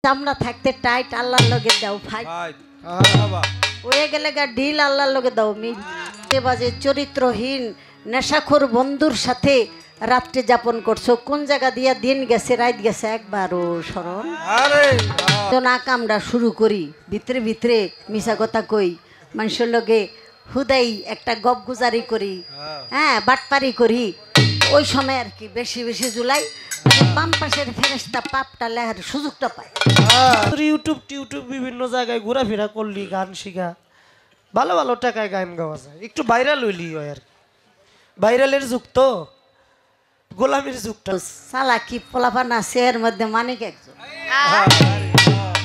চামড়া থাকতে টাইট আল্লাহর লগে দাও ভাই হয়ে গেলে গা ঢিল আল্লাহর লগে দাও মিলতে বাজে চরিত্রহীন নেশাখোর বন্ধুর সাথে রাত্রি যাপন করছো কোন জায়গা দিয়া দিন গেছে রাত গেছে একবারও স্মরণ তো না কামড়া শুরু করি ভিতরে ভিতরে মিশা কথা কই মানুষের লগে হুদাই একটা গপ গুজারি করি হ্যাঁ বাটপারি করি ওই সময় আর কি বেশি বেশি জুলাই বাম পাশের ফেরেশতা পাপটা লেখার সুযোগটা পায় ইউটিউব বিভিন্ন জায়গায় ঘোরাফেরা করলি গান শিখা ভালো ভালো টাকায় গান গাওয়া যায় একটু ভাইরাল হইলি হয় আর ভাইরালের যুগ তো গোলামির যুগটা চালাকি পোলাপান আছে এর মধ্যে মানিক একজন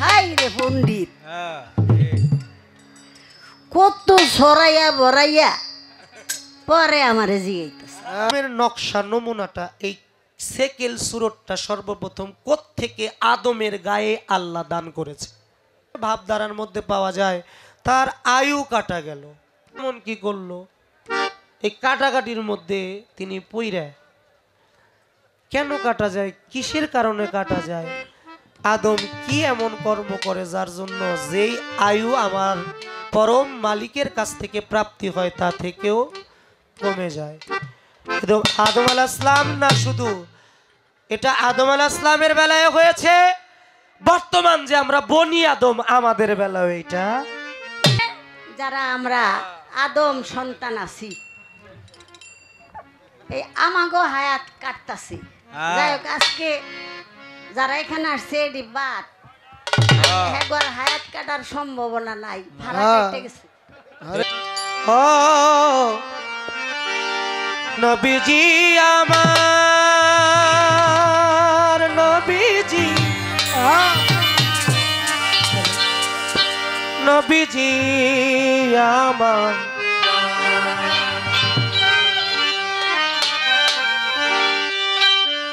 হাই রে পণ্ডিত কত সরাইয়া বরাইয়া পরে আমারে জিগাইতেছে আমের নকশা নমুনাটা এই সেকেল সুরতটা সর্বপ্রথম কোত্থেকে আদমের গায়ে আল্লাহ দান করেছে ভাবধারার মধ্যে পাওয়া যায় তার আয়ু কাটা গেল এমন কি করলো এই কাটাকাটির মধ্যে তিনি পইরা কেন কাটা যায় কিসের কারণে কাটা যায় আদম কি এমন কর্ম করে যার জন্য যেই আয়ু আমার পরম মালিকের কাছ থেকে প্রাপ্তি হয় তা থেকেও কমে যায় আদম আলাইহিস সালাম না শুধু এটা আদম আলাইহিস সালামের বেলায় হয়েছে বর্তমান যে আমরা বনি আদম আমাদের বেলায় এটা যারা আমরা আদম সন্তান আছি এই আমাগো হায়াত কাটতাছি যাই হোক আজকে যারা এখানে আসছে এটি বাদ একবার হায়াত কাটার সম্ভাবনা নাই ভাড়া কেটে গেছে নবীজি আমার নবীজি নবীজি আমার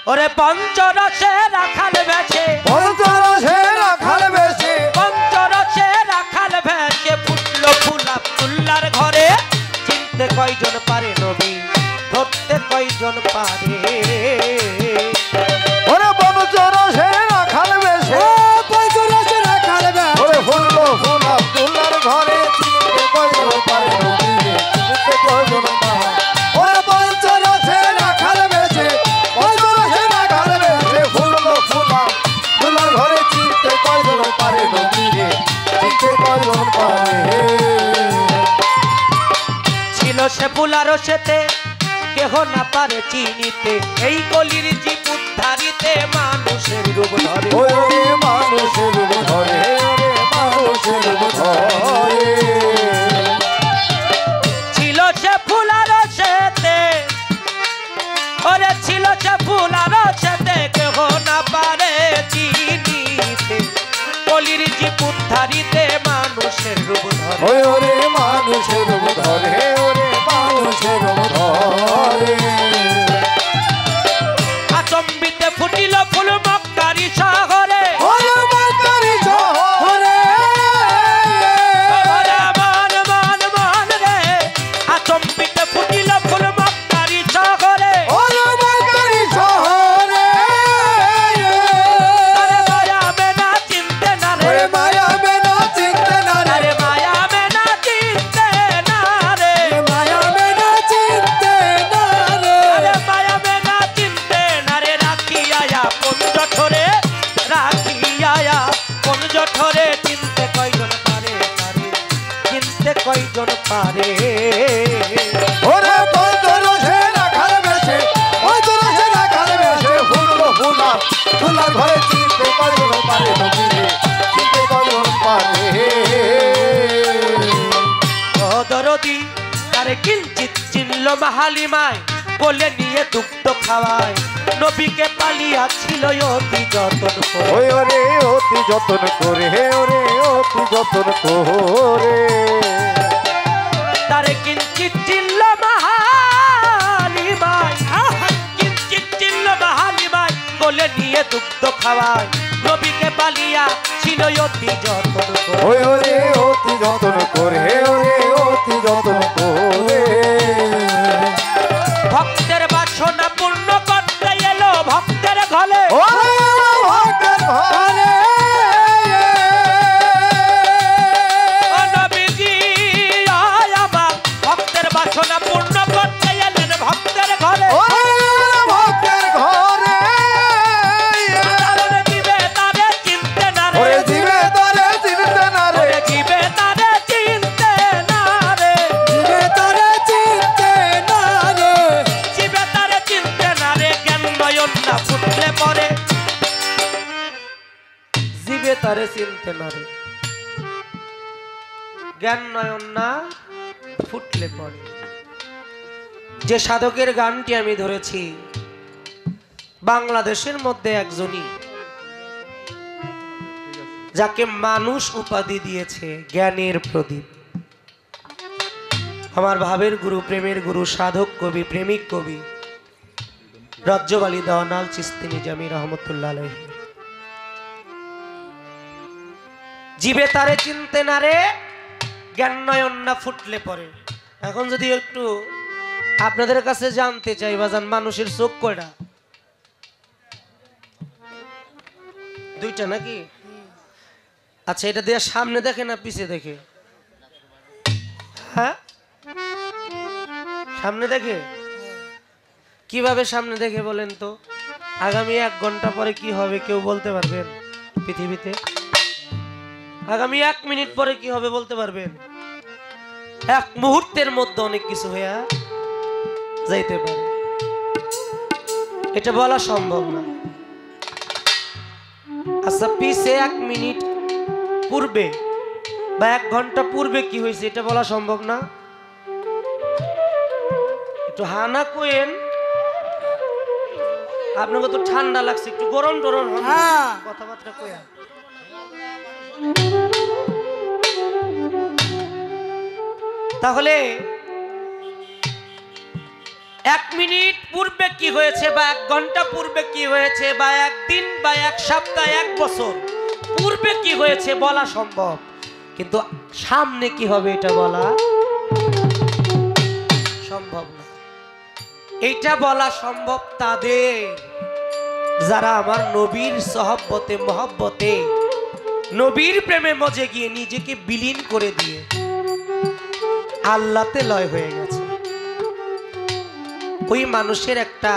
ওরে পঞ্চরসে রাখাল বেছে ফুটলো ফুল আব্দুল্লাহর ঘরে চিনতে কয়জন পারে নবী ধরতে কয়জন পারে ওরে পঞ্চরসে রাখাল বেছে ওরে ফুটলো ফুল আব্দুল্লাহর ঘরে চিনতে কয়জন পারে নবী চিনতে কয়জন পারে ওরে পঞ্চরসে রাখাল বেছে ফুটলো ফুল আব্দুল্লাহর ঘরে চিনতে কয়জন পারে নবী চিনতে কয়জন পারে ছিল সে ফুলার সেতে কেহ না পারে চিনিতে এই গলির জীব উদ্ধারিতে মানুষের রূপ ধরে ওরে মানুষের রূপ ধরে ওরে মানুষের রূপ ধরে ছিল সে ফুলার সেতে ওরে ছিল সে ফুলার সেতে কেহ না পারে চিনিতে গলির জীব উদ্ধারিতে মানুষের রূপ ধরে ওরে মানুষের রূপ ধরে ওরে মানুষের রূপ ধরে আচম্বিতে ফুটিল ফুল মক্কারি শহরে ওরে মক্কারি শহরে মান মান মান রে আচম্বিতে ফুটিল ফুল মক্কারি শহরে ওরে মক্কারি শহরে আরে মায়া মেনা চিনতে না রে ওরে মায়া মেনা চিনতে না রে আরে মায়া মেনা চিনতে না রে মায়া মেনা চিনতে না রে আরে মায়া মেনা চিনতে না রে রাখিয়া কোন জঠরে চিনতে কয়জন পারে চিনতে কয়জন পারে ওরে পঞ্চরসে রাখাল বেছে পঞ্চরসে রাখাল বেছে ফুটলো ফুলার ঘরে চিনতে কয়জন পারে নবী চিনতে কয়জন পারে দরদি তারে কিঞ্চিত চিনল মাহালিমায় বলে নিয়ে দুগ্ধ খাওয়ায় নবীকে পালিয়া ছিল অতি যতন করে ওই ওরে অতি যতন করে ওরে অতি যতন করে তারে কিঞ্চিত চিনল মাহালিমায় কিঞ্চিত চিনল মাহালিমায় বলে নিয়ে দুগ্ধ খাওয়ায় নবীকে পালিয়া ছিল অতি যতন করে ওই ওরে অতি যতন করে ওরে অতি যতন করে ভক্তের বাসনা পূর্ণ করতে এলো ভক্তের ঘরে ভক্তের ঘরে জিবে তারে চিনতে না রে, জ্ঞান নয়ন না ফুটলে পড়ে। যে সাধকের গানটি আমি ধরেছি, বাংলাদেশের মধ্যে একজনই, যাকে মানুষ উপাধি দিয়েছে জ্ঞানের প্রদীপ। আমার ভাবের গুরু, প্রেমের গুরু, সাধক কবি, প্রেমিক কবি রজ্জব আলী দেওয়ানাল চিস্তি নিজামী রহমতুল্লাহ আলাইহি। জিবে তারে চিনতে না রে, জ্ঞান নয়ন না ফুটলে পরে। এখন যদি একটু আপনাদের কাছে জানতে চাই বাজান, মানুষের চোখ কয়টা? দুইটা নাকি? আচ্ছা, এটা দিয়ে সামনে দেখে না পিছে দেখে? হ্যাঁ, সামনে দেখে। কিভাবে সামনে দেখে বলেন তো? আগামী 1 ঘন্টা পরে কি হবে কেউ বলতে পারবেন পৃথিবীতে? আগামী 1 মিনিট পরে কি হবে বলতে পারবেন? 1 মুহূর্তের মধ্যে অনেক কিছু হয়ে যাইতে পারে, এটা বলা সম্ভব না। আচ্ছা, পিছে 1 মিনিট পূর্বে বা 1 ঘন্টা পূর্বে কি হয়েছে এটা বলা সম্ভব না? একটু হানা কোয়েন, আপনাকে তো ঠান্ডা লাগছে, একটু গরম টরম কথাবার্তা কোয়া। তাহলে 1 মিনিট পূর্বে কি হয়েছে বা 1 ঘন্টা পূর্বে কি হয়েছে বা 1 দিন বা 1 সপ্তাহ 1 বছর পূর্বে কি হয়েছে বলা সম্ভব, কিন্তু সামনে কি হবে এটা বলা সম্ভব না। এটা বলা সম্ভব তাদের যারা আমার নবীর সহবতে মহব্বতে নবীর প্রেমে মজে গিয়ে নিজেকে বিলীন করে দিয়ে আল্লাহতে লয় হয়ে গেছে। ওই মানুষের একটা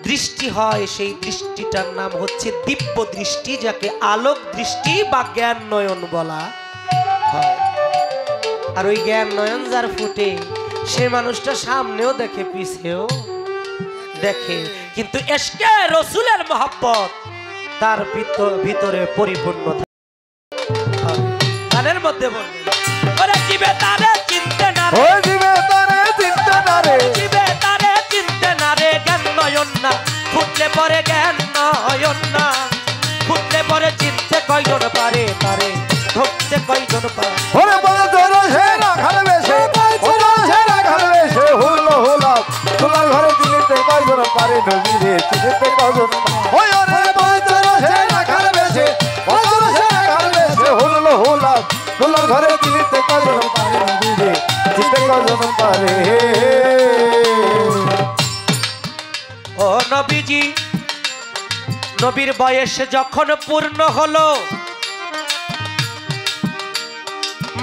দৃষ্টি হয়, সেই দৃষ্টিটার নাম হচ্ছে দিব্য দৃষ্টি, যাকে আলোক দৃষ্টি বা জ্ঞান নয়ন বলা হয়। আর ওই জ্ঞান নয়ন যার ফুটে, সে মানুষটা সামনেও দেখে পিছেও দেখে, কিন্তু এশকে রসুলের মহব্বত তার ভিতরে পরিপূর্ণ থাকে। গানের মধ্যে বলবে, ওরে জিবে তারে চিনতে না রে, ও জিবে তারে চিনতে না রে, জিবে তারে চিনতে না রে, জ্ঞান নয়ন না ফুটলে পরে, জ্ঞান নয়ন না ফুটলে পরে চিনতে কয়জন পারে, তারে ধরতে কয়জন পারে। ওরে বড় ধরো সে রাখাল বেশে, ওরে সে রাখাল বেশে, হুলো হুলা তোমার ঘরে চিনিতে কয়জন পারে, নবীরে চিনিতে কয়জন পারে। ওই ওরে বড় ধরো সে রাখাল বেশে, বড় ধরো সে রাখাল বেশে, হুলো হুলা তোমার ঘরে চিনিতে কয়জন পারে, নবীরে চিনিতে কয়জন পারে। ও নবীজি, নবীর বয়স যখন পূর্ণ হলো,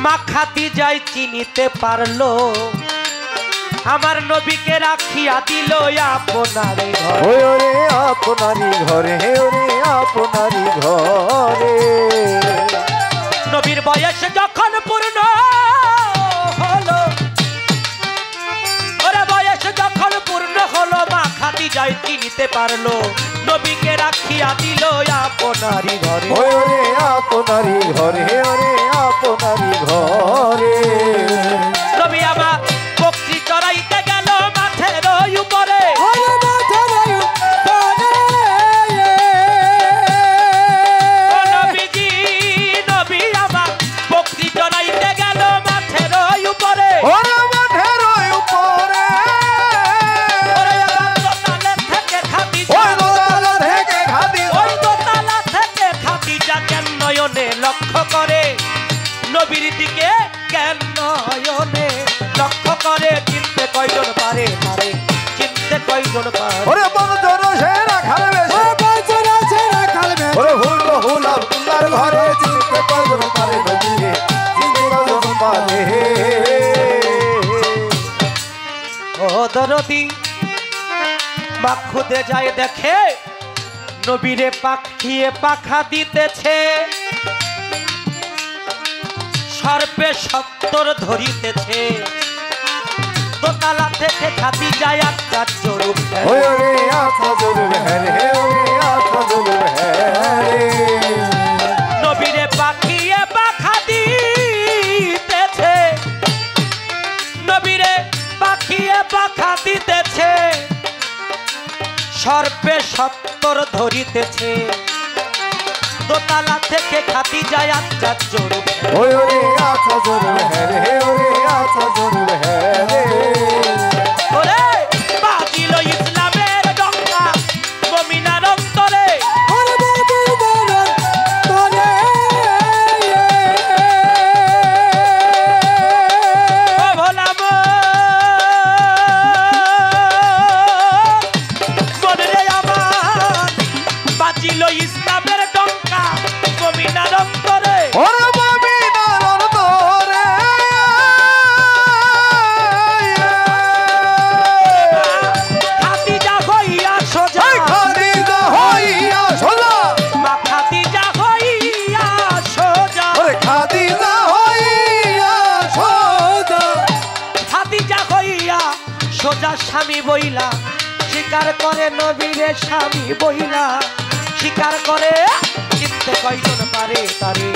মা খাদিজাই চিনিতে পারলো, আমার নবীকে রাখিয়া দিল আপনারে ঘরে। ওই ওরে আপনারি ঘরে, ওরে আপনারি ঘরে। নবীর বয়স যখন পূর্ণ হলো, ওরে বয়স যখন পূর্ণ হলো, মা খাদিজাই চিনিতে পারলো, নবীকে রাখিয়া দিল আপনারি ঘরে। ওই ওরে আপনারি ঘরে, ওরে আপনারি ঘরে। নবী আমার বকরি চড়াইতে গেল মাঠের উপরে, নবীজি, নবী আমার বকরি চড়াইতে গেল মাঠের উপরে, ওরে মাঠের উপরে, ওরে আমার দোতালা থেকে খাদিজা, ওই দোতালা থেকে খাদিজা, ওই দোতালা থেকে খাদিজা জ্ঞান নয়নে লক্ষ্য করে, নবীর দিকে জ্ঞান নয়নে লক্ষ্য করে, চিনতে কয়জন পারে, পারে চিনতে কয়জন পারে। ওরে বড় ধরো সে রাখাল বেশে, ওরে হুলো হুলা তোমার ঘরে চিনিতে কয়জন পারে, নবীরে চিনিতে কয়জন পারে। ও দরদি, মা খুদে যায় দেখে নবীরে পাখিয়ে পাখা দিতেছে, সর্পে 70 ধরিতেছে, দোতলা থেকে খাদিজা একটা চরুপ। ওরে আত্মা জরুর হ্যারে, ওরে আত্মা জরুর হ্যারে। ছত্তর ধরিতেছে দোতলা থেকে খাতি যায় আচ্ছা জোর ওই ওরে আচ্ছা জরুর হ্যাঁ রে ওরে আচ্ছা জরুর হ্যাঁ রে ওরে বাজিল ইসলামের ডঙ্কা মুমিনার অন্তরে ওরে মুমিনার অন্তরে ও ভোলা মন রে আমার বাজিল ইসলামের ডঙ্কা মুমিনার অন্তরে ওরে মুমিনার অন্তরে খাদিজা হইয়া সোজা খাদিজা হইয়া সোজা মা খাদিজা হইয়া সোজা ওরে খাদিজা হইয়া সোজা খাদিজা হইয়া সোজা স্বামী বইলা স্বীকার করে নবীরে স্বামী বইলা স্বীকার করে চিনতে কয়জন পারে তারে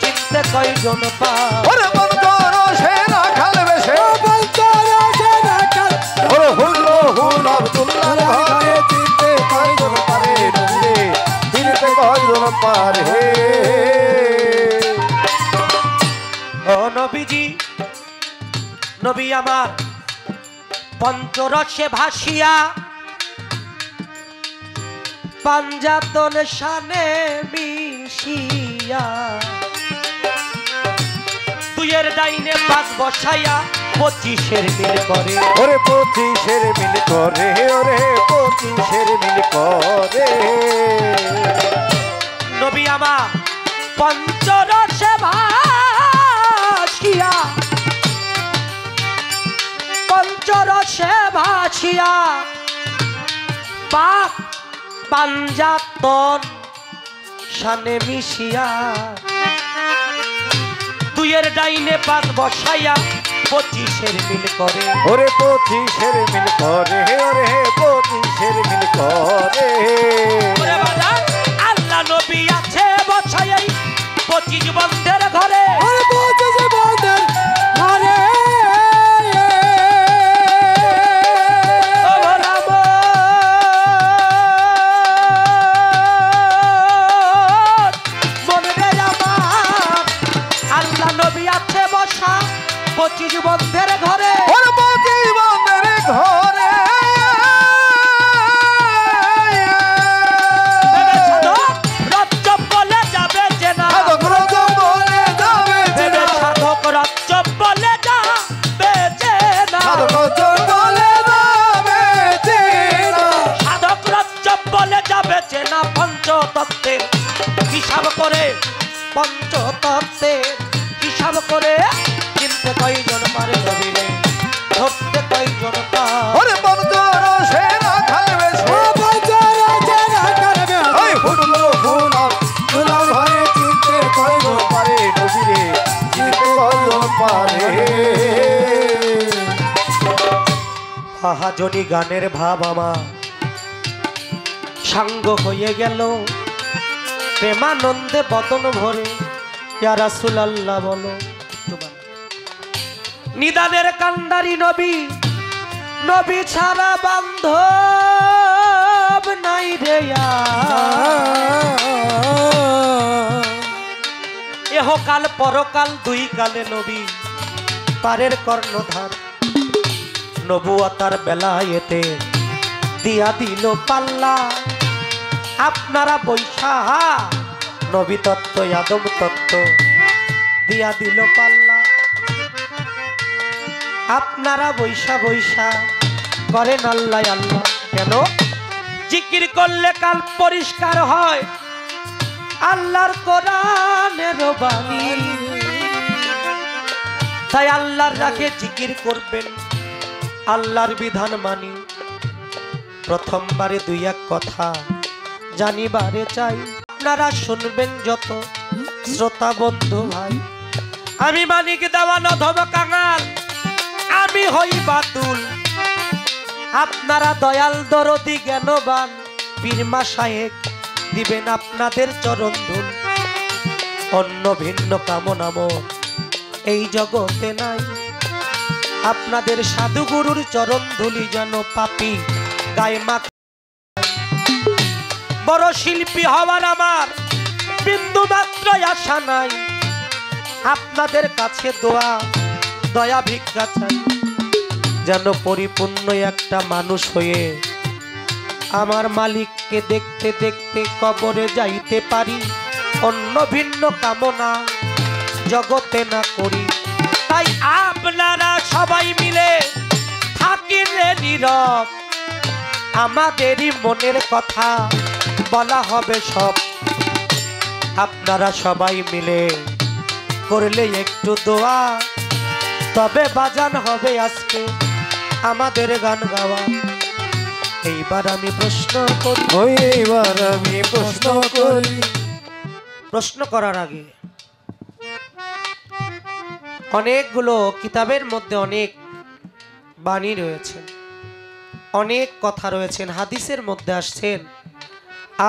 চিনতে কয়জন পারে ওরে মন করো সে রাখাল বেশে মন করো সে রাখাল ওরে হুল্লো হুল আব্দুল্লাহর ঘরে চিনতে কয়জন পারে নবীরে চিনতে কয়জন পারে ও নবীজি নবী আমার পঞ্চরসে ভাসিয়া পাঞ্জাতন শানে মিশিয়া দুইয়ের ডাইনে পাঁচ বসাইয়া 25-এর মিল করে ওরে 25-এর মিল করে ওরে 25-এর মিল করে নবী আমার পঞ্চরসে ভাসিয়া পঞ্চরসে ভাসিয়া পাক পাঞ্জাতন শানে মিশিয়া দুইয়ের ডাইনে পাঁচ বসাইয়া 25-এর মিল করে ওরে 25-এর মিল করে ওরে 25-এর মিল করে ওরে বাজান, আল্লাহ নবী আছে বসাই 25 বন্ধের ঘরে ওরে 25 বন্ধের ঘরে ও রাম মনে রে আমার আল্লাহ নবী আছে বসা 25 বন্ধের ঘরে ওরে 25 বন্ধের ঘরে রজ্জব বলে যাবে যে না সাধক রজব বলে যাবে ভেবে সাধক রজ্জব বলে যাবে যে না সাধক রজব বলে যাবে চেনা সাধক রজ্জব বলে যাবে যে না পঞ্চতত্ত্বের হিসাব করে পঞ্চতত্ত্বের হিসাব করে চিনতে কয়জন পারে নবীরে ধরতে কয়জন পারে ওরে বন্ধর সে রাখাল বেশে ওই ফুটলো ফুল ফুলার ঘরে চিনতে কয়জন পারে নবীরে চিনতে কয়জন পারে মহাজনী গানের ভাব আমার সাঙ্গ হয়ে গেল প্রেমানন্দে বদন ভরে ইয়া রাসূলুল্লাহ বলো নিদানের কান্ডারি নবী নবী ছাড়া বান্ধব নাই রে এহকাল পরকাল দুই কালে নবী পারের কর্ণধার নবুয়তার বেলায়েতে দিয়া দিল পাল্লা আপনারা বৈশা নবী তত্ত্ব আদম তত্ত্ব দিয়া দিল পাল্লা আপনারা বৈশা বৈশা করেন আল্লাহ আল্লাহ কেন জিকির করলে কাল পরিষ্কার হয় আল্লাহর কোরআনের বাণী তাই আল্লাহর রাখে জিকির করবেন আল্লাহর বিধান মানি প্রথমবারে দুই এক কথা জানিবারে চাই আপনারা শুনবেন যত শ্রোতা বন্ধু ভাই আমি মানিক দেওয়ান অধম কাঙাল আমি হই বাতুল আপনারা দয়াল দরদি জ্ঞানবান পীরমা শায়েক দিবেন আপনাদের চরণ ধুল অন্য ভিন্ন কামনামো এই জগতে নাই আপনাদের সাধু গুরুর চরণ ধুলি যেন পাপী গায়ে মাখ বড় শিল্পী হওয়ার আমার বিন্দু মাত্র আশা নাই, আপনাদের কাছে দয়া ভিক্ষা চাই, যেন পরিপূর্ণ একটা মানুষ হয়ে আমার মালিককে দেখতে দেখতে কবরে যাইতে পারি, অন্য ভিন্ন কামনা জগতে না করি। তাই আপনারা সবাই মিলে থাকেন নীরব, আমাদেরই মনের কথা বলা হবে সব। আপনারা সবাই মিলে করলে একটু দোয়া, তবে বাজান হবে আজকে আমাদের গান গাওয়া। এইবার আমি প্রশ্ন করি, এইবার আমি প্রশ্ন করি। প্রশ্ন করার আগে অনেকগুলো কিতাবের মধ্যে অনেক বাণী রয়েছে, অনেক কথা রয়েছেন। হাদিসের মধ্যে আসছেন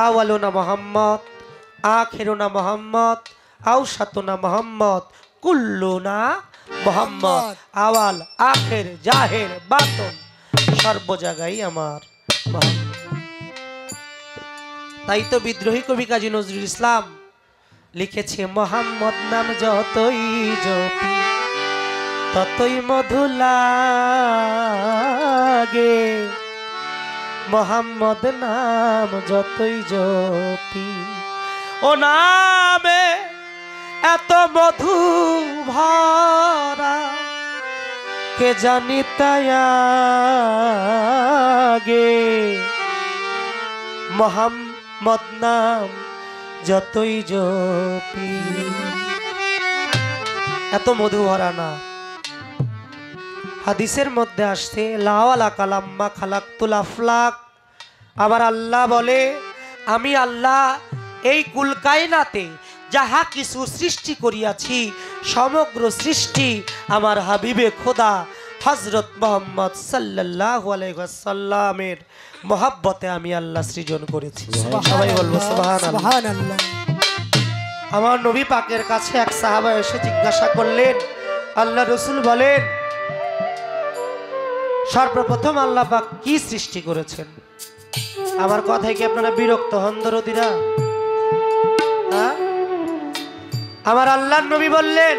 আওয়ালুনা মুহাম্মদ, আখিরুনা মুহাম্মদ, আওসাতুনা মুহাম্মদ, কুল্লুনা মুহাম্মদ। আওয়াল, আখির, জাহির, বাতিন সর্ব জায়গায় আমার মুহাম্মদ। তাই তো বিদ্রোহী কবি কাজী নজরুল ইসলাম লিখেছে, মুহাম্মদ নাম যতই জপি ততই মধু লাগে, মুহাম্মদ নাম যতই জপি ও নামে এত মধু ভরা, কে জানি তাই আগে, মুহাম্মদ নাম যতই জপি। এত মধু ভরা না। হাদিসের মধ্যে আসছে লাওয়ালা কালাম্মা খালাকতুল আফলাক, আবার আল্লাহ বলে আমি আল্লাহ এই কুল কায়নাতে যাহা কিছু সৃষ্টি করিয়াছি সমগ্র সৃষ্টি আমার হাবিবে খোদা হযরত মুহাম্মদ সাল্লাল্লাহু আলাইহি ওয়াসাল্লামের মহব্বতে আমি আল্লাহ সৃজন করেছি। সবাই বলবো সুবহানাল্লাহ। আমার নবী পাকের কাছে এক সাহাবা এসে জিজ্ঞাসা করলেন, আল্লাহ রাসূল বলেন সর্বপ্রথম আল্লাহ পাক কি সৃষ্টি করেছেন? আমার কথায় কি আপনারা বিরক্ত হন দরদিরা? আমার আল্লাহর নবী বললেন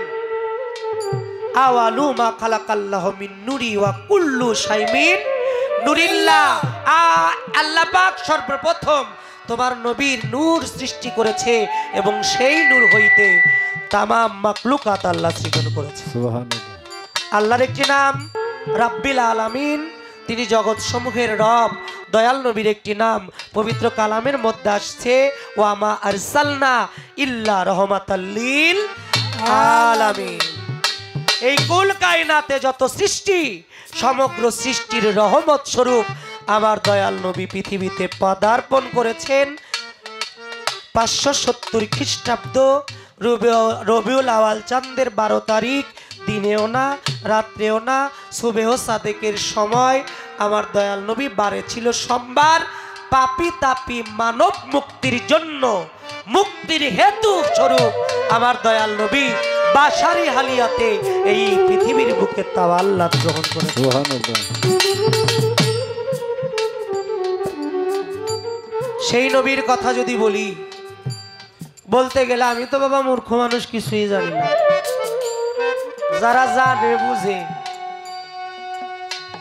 আওয়ালু মা খালাকাল্লাহু মিন নূরি ওয়া কুল্লু শাইমিন নূরিল্লাহ। আল্লাহ পাক সর্বপ্রথম তোমার নবীর নূর সৃষ্টি করেছে এবং সেই নূর হইতে তামাম মাখলুকাত আল্লাহ সৃজন করেছে। সুবহানাল্লাহ। আল্লাহর একটি নাম রাব্বিল আলামিন, তিনি জগৎ সমূহের রব। দয়াল নবীর একটি নাম পবিত্র কালামের মধ্যে আসছে ওয়া মা আরসালনা ইল্লা রাহমাতাল লিল আলামিন। এই কুল কায়নাতে যত সৃষ্টি সমগ্র সৃষ্টির রহমত স্বরূপ আমার দয়াল নবী পৃথিবীতে পদার্পণ করেছেন 570 খ্রিস্টাব্দ রবিউল আওয়াল চাঁদের 12 তারিখ, দিনেও না রাত্রেও না, সুবেহ সাদেকের সময় আমার দয়াল নবী বারে ছিল সোমবার। পাপি তাপি মানব মুক্তির জন্য মুক্তির হেতু স্বরূপ আমার দয়াল নবী বাশারি হালিয়াতে এই পৃথিবীর বুকে তাওয়াল্লাত গ্রহণ করেছেন। সুবহানাল্লাহ। সেই নবীর কথা যদি বলতে গেলে আমি তো বাবা মূর্খ মানুষ, কিছুই জানি না। যারা জানে বুঝে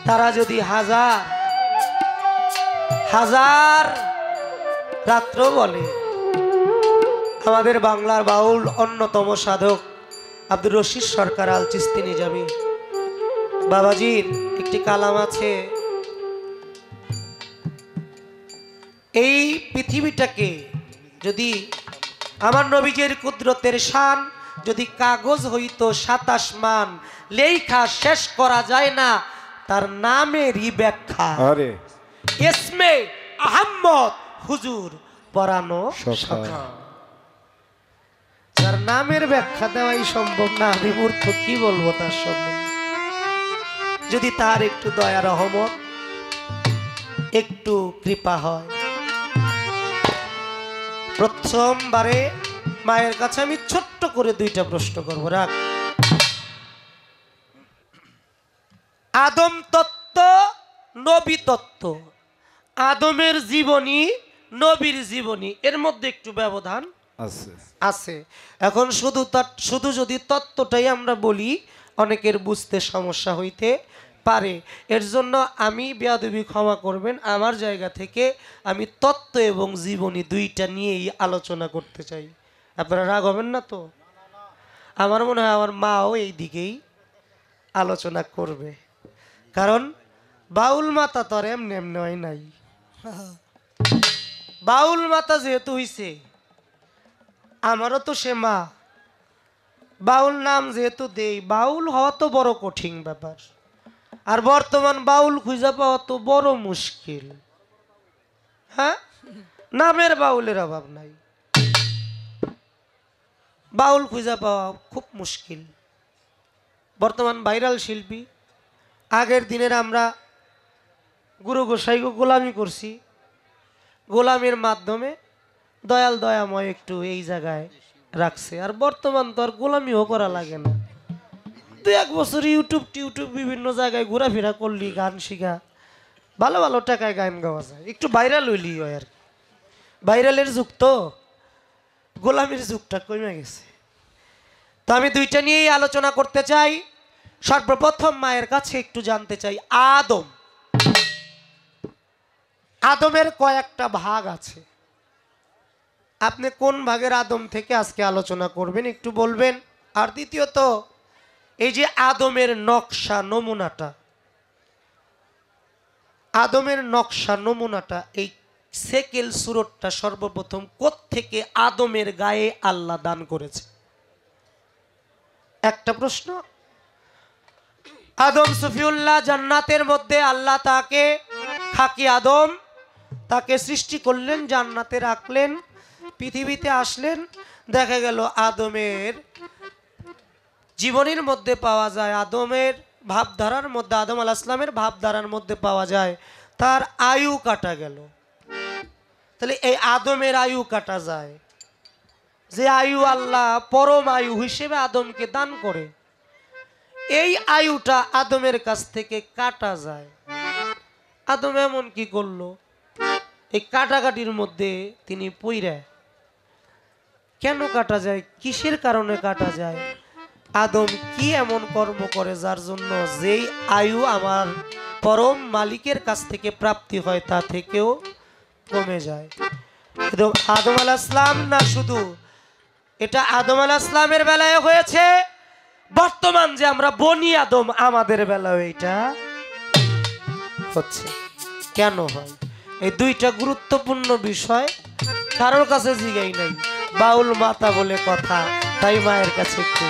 তারা যদি হাজার রাত্র বলে। আমাদের বাংলার বাউল অন্যতম সাধক আব্দুর রশিদ সরকার আল চিস্তি নিজামী বাবাজির একটি কালাম আছে, এই পৃথিবীটাকে যদি আমার নবীজের কুদরতের শান যদি কাগজ হইতো 27 মান, লেখা শেষ করা যায় না তার নামেরই ব্যাখ্যা। আরে ইসমে আহমদ হুজুর পরানো সখা। যার নামের ব্যাখ্যা দেওয়াই সম্ভব না, আমি মূর্খ কি বলবো তার সম্বন্ধে? যদি তার একটু দয়া রহমত একটু কৃপা হয়। প্রথমবারে মায়ের কাছে আমি ছোট্ট করে 2টা প্রশ্ন করবো, রাখ। আদম তত্ত্ব, নবী তত্ত্ব, আদমের জীবনী, নবীর জীবনী, এর মধ্যে একটু ব্যবধান আছে। এখন শুধু যদি তত্ত্বটাই আমরা বলি অনেকের বুঝতে সমস্যা হইতে পারে। এর জন্য আমি বেয়াদবি ক্ষমা করবেন, আমার জায়গা থেকে আমি তত্ত্ব এবং জীবনী দুইটা নিয়েই আলোচনা করতে চাই। আপনারা রাগ হবেন না তো? আমার মনে হয় আমার মাও এই দিকেই আলোচনা করবে, কারণ বাউল মাতা তো আর এমনি এমনি হয় নাই। বাউল মাতা যেহেতু হইছে, আমারও তো সে মা। বাউল নাম যেহেতু দেই, বাউল হওয়া তো বড় কঠিন ব্যাপার, আর বর্তমান বাউল খুঁজে পাওয়া তো বড় মুশকিল। হ্যাঁ, নামের বাউলের অভাব নাই, বাউল খুঁজে পাওয়া খুব মুশকিল। বর্তমান ভাইরাল শিল্পী, আগের দিনের আমরা গুরু গোসাইকে গোলামি করছি, গোলামের মাধ্যমে দয়াল দয়াময় একটু এই জায়গায় রাখছে। আর বর্তমান তো আর গোলামিও করা লাগে না, 2-1 বছর ইউটিউব বিভিন্ন জায়গায় ঘোরাফেরা করলি, গান শিখা, ভালো ভালো টাকায় গান গাওয়া যায়, একটু ভাইরাল হইলি হয় আর কি। ভাইরালের যুগ তো, গোলামির যুগটা কমে গেছে। তো আমি দুইটা নিয়েই আলোচনা করতে চাই। সর্বপ্রথম মায়ের কাছে একটু জানতে চাই, আদমের কয়েকটা ভাগ আছে, আপনি কোন ভাগের আদম থেকে আজকে আলোচনা করবেন একটু বলবেন। আর দ্বিতীয়ত, এই যে আদমের নকশা নমুনাটা, এই সেকেল সুরতটা সর্বপ্রথম কোত্থেকে আদমের গায়ে আল্লাহ দান করেছে? একটা প্রশ্ন। আদম সফিউল্লাহ জান্নাতের মধ্যে আল্লাহ তাকে, খাকি আদম, তাকে সৃষ্টি করলেন, জান্নাতে রাখলেন, পৃথিবীতে আসলেন। দেখা গেল আদমের জীবনের মধ্যে পাওয়া যায়, আদমের ভাবধারার মধ্যে, আদম আলাইহিস সালামের ভাবধারার মধ্যে পাওয়া যায় তার আয়ু কাটা গেল। তাহলে এই আদমের আয়ু কাটা যায়, যে আয়ু আল্লাহ পরম আয়ু হিসেবে আদমকে দান করে, এই আয়ুটা আদমের কাছ থেকে কাটা যায়। আদম এমন কি করলো, এই কাটাকাটির মধ্যে তিনি পইরা। কেন কাটা যায়, কিসের কারণে কাটা যায়? আদম কি এমন কর্ম করে যার জন্য যেই আয়ু আমার পরম মালিকের কাছ থেকে প্রাপ্তি হয় তা থেকেও কমে যায়? আদম আলাইহিস সালাম না, শুধু এটা আদম আলাইহিস সালামের বেলায় হয়েছে, বর্তমান যে আমরা বনি আদম আমাদের বেলায় এটা হচ্ছে। কেন হয়? এই দুইটা গুরুত্বপূর্ণ বিষয় কারোর কাছে জিগাই নাই, বাউল মাতা বলে কথা, তাই মায়ের কাছে একটু।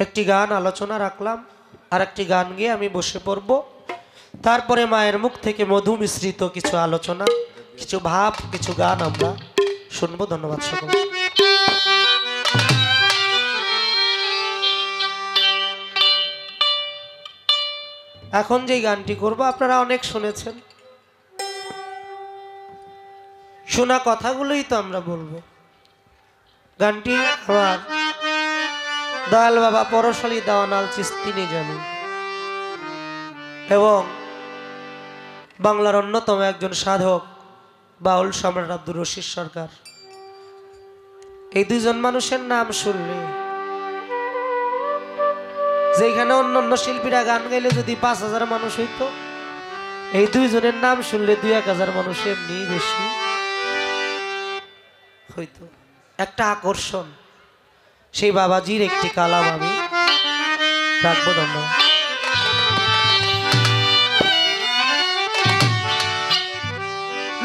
একটি গান আলোচনা রাখলাম, আর একটি গান গিয়ে আমি বসে পড়ব। তারপরে মায়ের মুখ থেকে মধু মিশ্রিত কিছু আলোচনা, কিছু ভাব, কিছু গান আমরা শুনবো। ধন্যবাদ সকল। এখন যে গানটি করব আপনারা অনেক শুনেছেন, শোনা কথাগুলোই তো আমরা বলবো। গানটি আমার দয়াল বাবা পরশালী দেওয়ানাল চিস্তি নিজামী এবং বাংলার অন্যতম একজন সাধক বাউল সম্রাট আব্দুর রশিদ সরকার, এই দুইজন মানুষের নাম শুনলে, যেখানে অন্যান্য শিল্পীরা গান গাইলে যদি 5,000 মানুষ হইতো, এই দুইজনের নাম শুনলে 2-1,000 মানুষ এমনি বেশি হইতো। একটা আকর্ষণ, সেই বাবাজির একটি কালাম আমি রাখবো। ধন্যবাদ।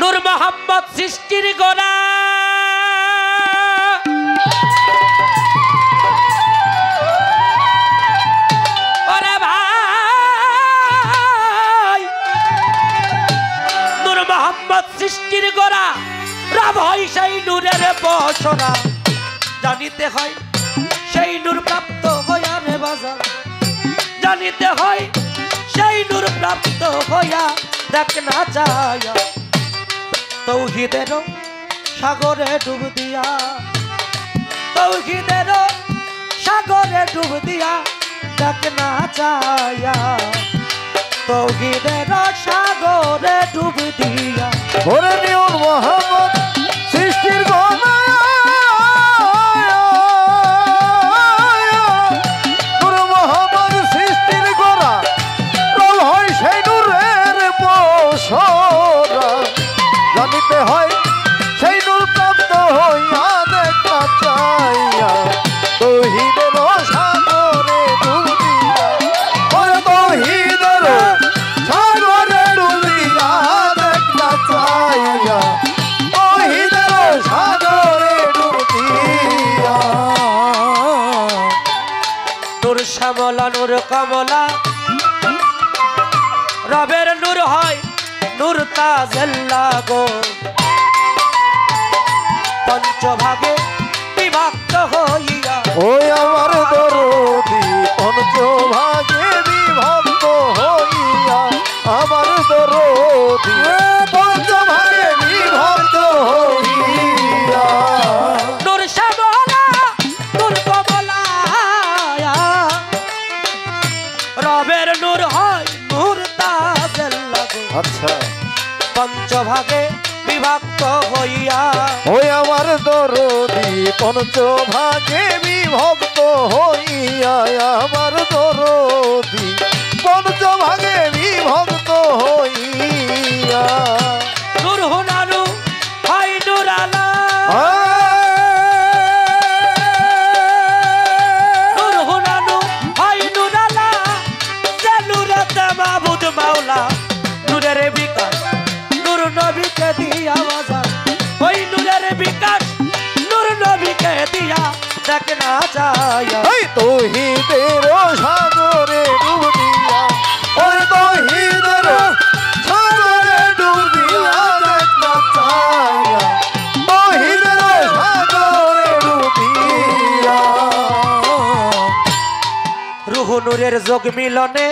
নূর মোহাম্মদ সৃষ্টির গোড়া, ওরে ভাই জগৎ সৃষ্টির গোড়া রব হয় সেই নূরের বসরা জানিতে হয় সেই নূর প্রাপ্ত হইয়া রে বাজার জানিতে হয় সেই নূর প্রাপ্ত হইয়া দেখ না চায়া তৌহিদের সাগরে ডুব দিয়া তৌহিদের সাগরে ডুব দিয়া দেখ না চায়া তৌহিদের সাগরে ডুব দিয়া ওরে নিয়ম মোহাম্মদ সৃষ্টির গোনা নূর মোহাম্মদ সৃষ্টির গোনা রব হয় সেই নূরের বসরা জানিতে হয় সেই নূর প্রাপ্ত হইয়া দেখা চাইয়া তৌহিদের সাগরে ডুব দিয়া ওরে তৌহিদের সাগরে ডুব দিয়া দেখা চাইয়া তৌহিদের সাগরে ডুব দিয়া নূর শ্যামলা নূর কমলা রবের নূর হয় নূর তাজেল্লা গো পঞ্চভাগে বিভক্ত হইয়া ওই আমার দরদি পঞ্চভাগে বিভক্ত হইয়া আমার দরদি পঞ্চভাগে বিভক্ত হইয়া নূর শ্যামলা নূর কমলা রবের নূর হয় নূর তাজেল্লা গো আচ্ছা পঞ্চভাগে বিভক্ত হইয়া ওই আমার দরদি পঞ্চভাগে বিভক্ত হইয়া আমার দরদি পঞ্চভাগে বিভক্ত হইয়া নূর হুনানু হয় নূর আলা নূর হুনানু হয় নূর আলা যে নূরেতে মাবুদ মাওলা নূরের বিকাশ নূর নবীকে দিয়া বাজার ওই নূরের বিকাশ নূর নবীকে দিয়া দেখ না চায়া ওই তৌহিদের সাগরে ডুব দিয়া ওই তৌহিদের সাগরে ডুব দিয়া দেখা চাইয়া তৌহিদের সাগরে ডুব দিয়া রুহ নূরের যোগ মিলনে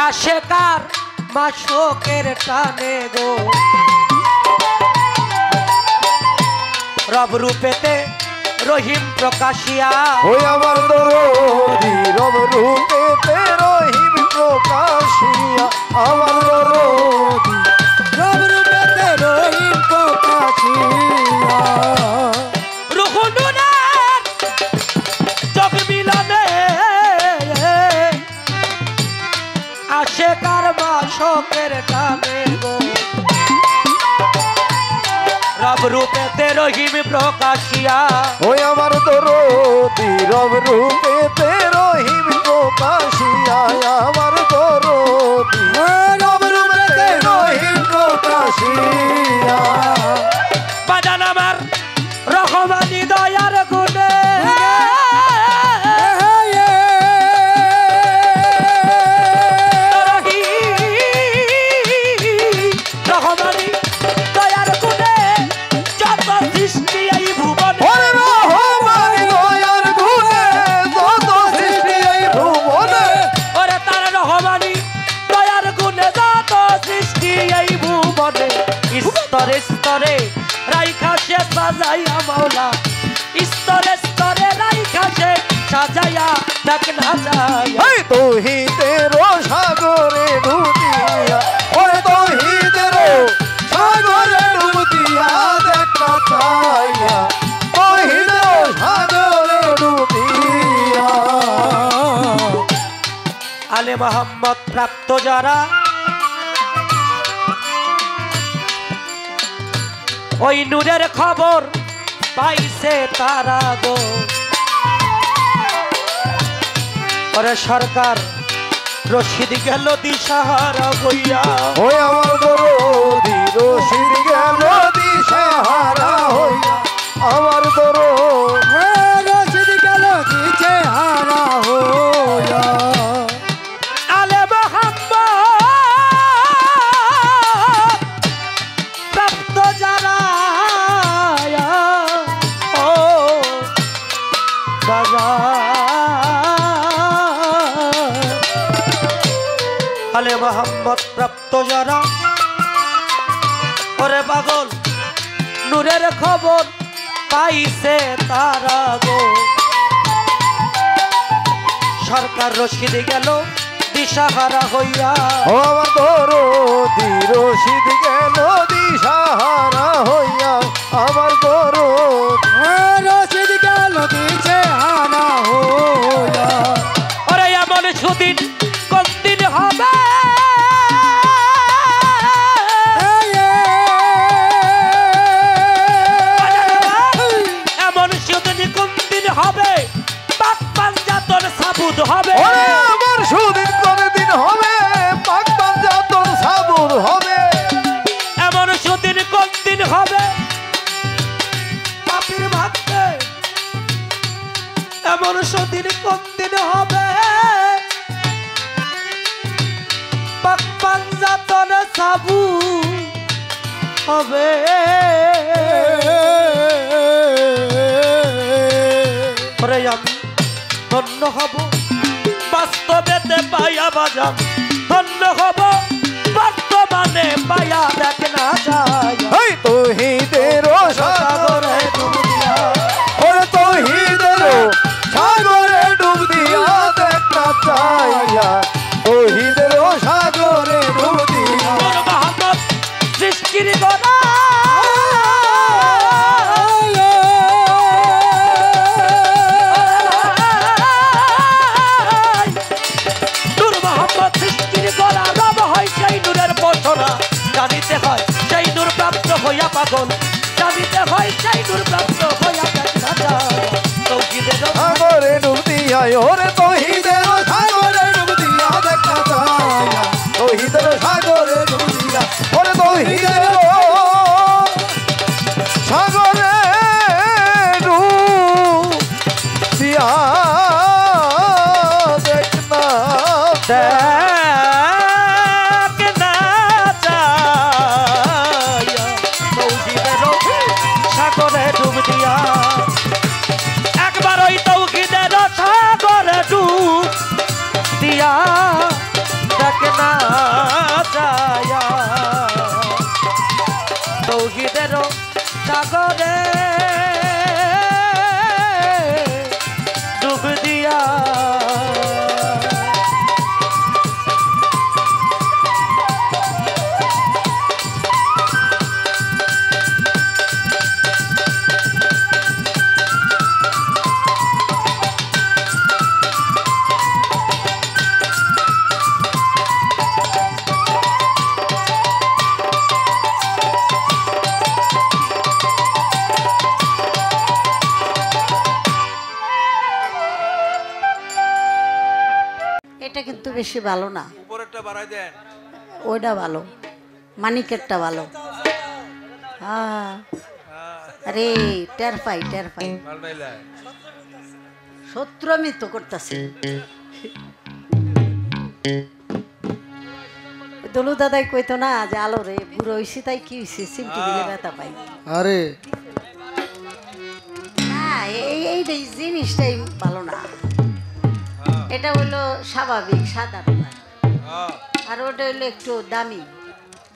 আশেকার মাশোকের টানে গো রব রূপেতে রহিম প্রকাশিয়া ওই আমার দরদি রব রূপেতে রহিম প্রকাশিয়া আমার দরদি রব রূপেতে রহিম প্রকাশিয়া রুহ নূরের যোগ মিলনে আশেকার মাশোকের টানে গো রব রূপেতে রহিম প্রকাশিয়া ওই আমার দরদি রব রূপেতে রহিম প্রকাশিয়া আমার দরদি রব রূপেতে রহিম প্রকাশিয়া বাজান আমার রহমানি দয়ার গুণে রহমানি দয়ার গুণে যত সৃষ্টি এই ভুবনে ওরে রহমানি দয়ার গুণে যত সৃষ্টি এই ভুবনে ওরে তার রহমানি দয়ার গুণে যত সৃষ্টি এই ভুবনে স্তরে স্তরে রাইখা সে সাজাইয়া মাওলা স্তরে স্তরে রাইখা সে সাজাইয়া দেখ না যায় এই তৌহিদের সাগরে ডুব দিয়া ওরে তৌহিদের সাগরে ডুব দিয়া দেখা চাইয়া তৌহিদের সাগরে ডুব দিয়া আলে মোহাম্মদ প্রাপ্ত যারা ওই নূরের খবর পাইছে তারা গো ওরে সরকার রশিদ গেল দিশাহারা হইয়া ওই আমার দরদি রশিদ গেল দিশাহারা হইয়া আমার দরদি রশিদ গেল দিশাহারা হইয়া আলে মোহাম্মদ আলে মোহাম্মদ প্রাপ্ত যারা, ওরে পাগল নূরের খবর পাইছে তারা গো। সরকার রশিদ গেল দিশাহারা হইয়া, ও আমার দরদি রশিদ গেল দিশাহারা হইয়া, আমার দরদি রশিদ গেল দিশাহারা হইয়া। ওরে এমন সুদিন কোন দিন হবে, এমন সুদিন কোন দিন হবে, পাক পাঞ্জাতন সাবুদ হবে। ওরে আমার সুদিন কোন দিন হবে, পাক পাঞ্জাতন সাবুদ হবে। এমন সুদিন কোন দিন হবে, পাপীর ভাগ্যে এমন সুদিন কোন দিন হবে, পাক পাঞ্জাতন সাবুদ হবে। ওরে আমি ধন্য হব বাস্তবেতে পাইয়া বাজান, ধন্য হব বর্তমানে পাইয়া দেখ না যায়। এই তৌহিদের সাগরে ডুব দিয়া, ওরে তৌহিদের সাগরে ডুব দিয়া দেখ না চাইয়া, তৌহিদের সাগরে ডুব দিয়া। নূর মোহাম্মদ সৃষ্টির গোড়া, নূর মোহাম্মদ সৃষ্টির গোড়া, রব হয় সেই নূরের পছরা। জানিতে হয় সেই নূর প্রাপ্ত হইয়া পাগল, জানিতে হয় সেই নূর প্রাপ্ত হইয়া দেখা যায়। তৌহিদের সাগরে ডুব দিয়া, ওরে তৌহিদের সাগরে ডুব দিয়া দেখ না চাইয়া, তৌহিদের সাগরে ডুব দিয়া, ওরে তৌহিদের সাগরে ডুব দিয়া দেখ না দেখ না যায়। তৌহিদের সাগরে ডুব দিয়া, একবার ওই তৌহিদের সাগরে ডুব দিয়া দেখ না যায়। তৌহিদের সাগরে ডুব দিয়া। এটা কিন্তু বেশি ভালো না, উপরেরটা বাড়াই দেন। ওইটা ভালো, মানিকেরটা ভালো। হ্যাঁ আরে টের পাই পাল্টাইলা শত্রু আমি তো করতেছি। দলু দাদাই কইতো না যে আলো রে বুড়ো হইছি তাই কি হইছে, সিমটি দিলে ব্যথা পাই। আরে না এই জিনিসটাই ভালো না, এটা হইলো স্বাভাবিক সাধারণ, আর ওটা হইলো একটু দামি,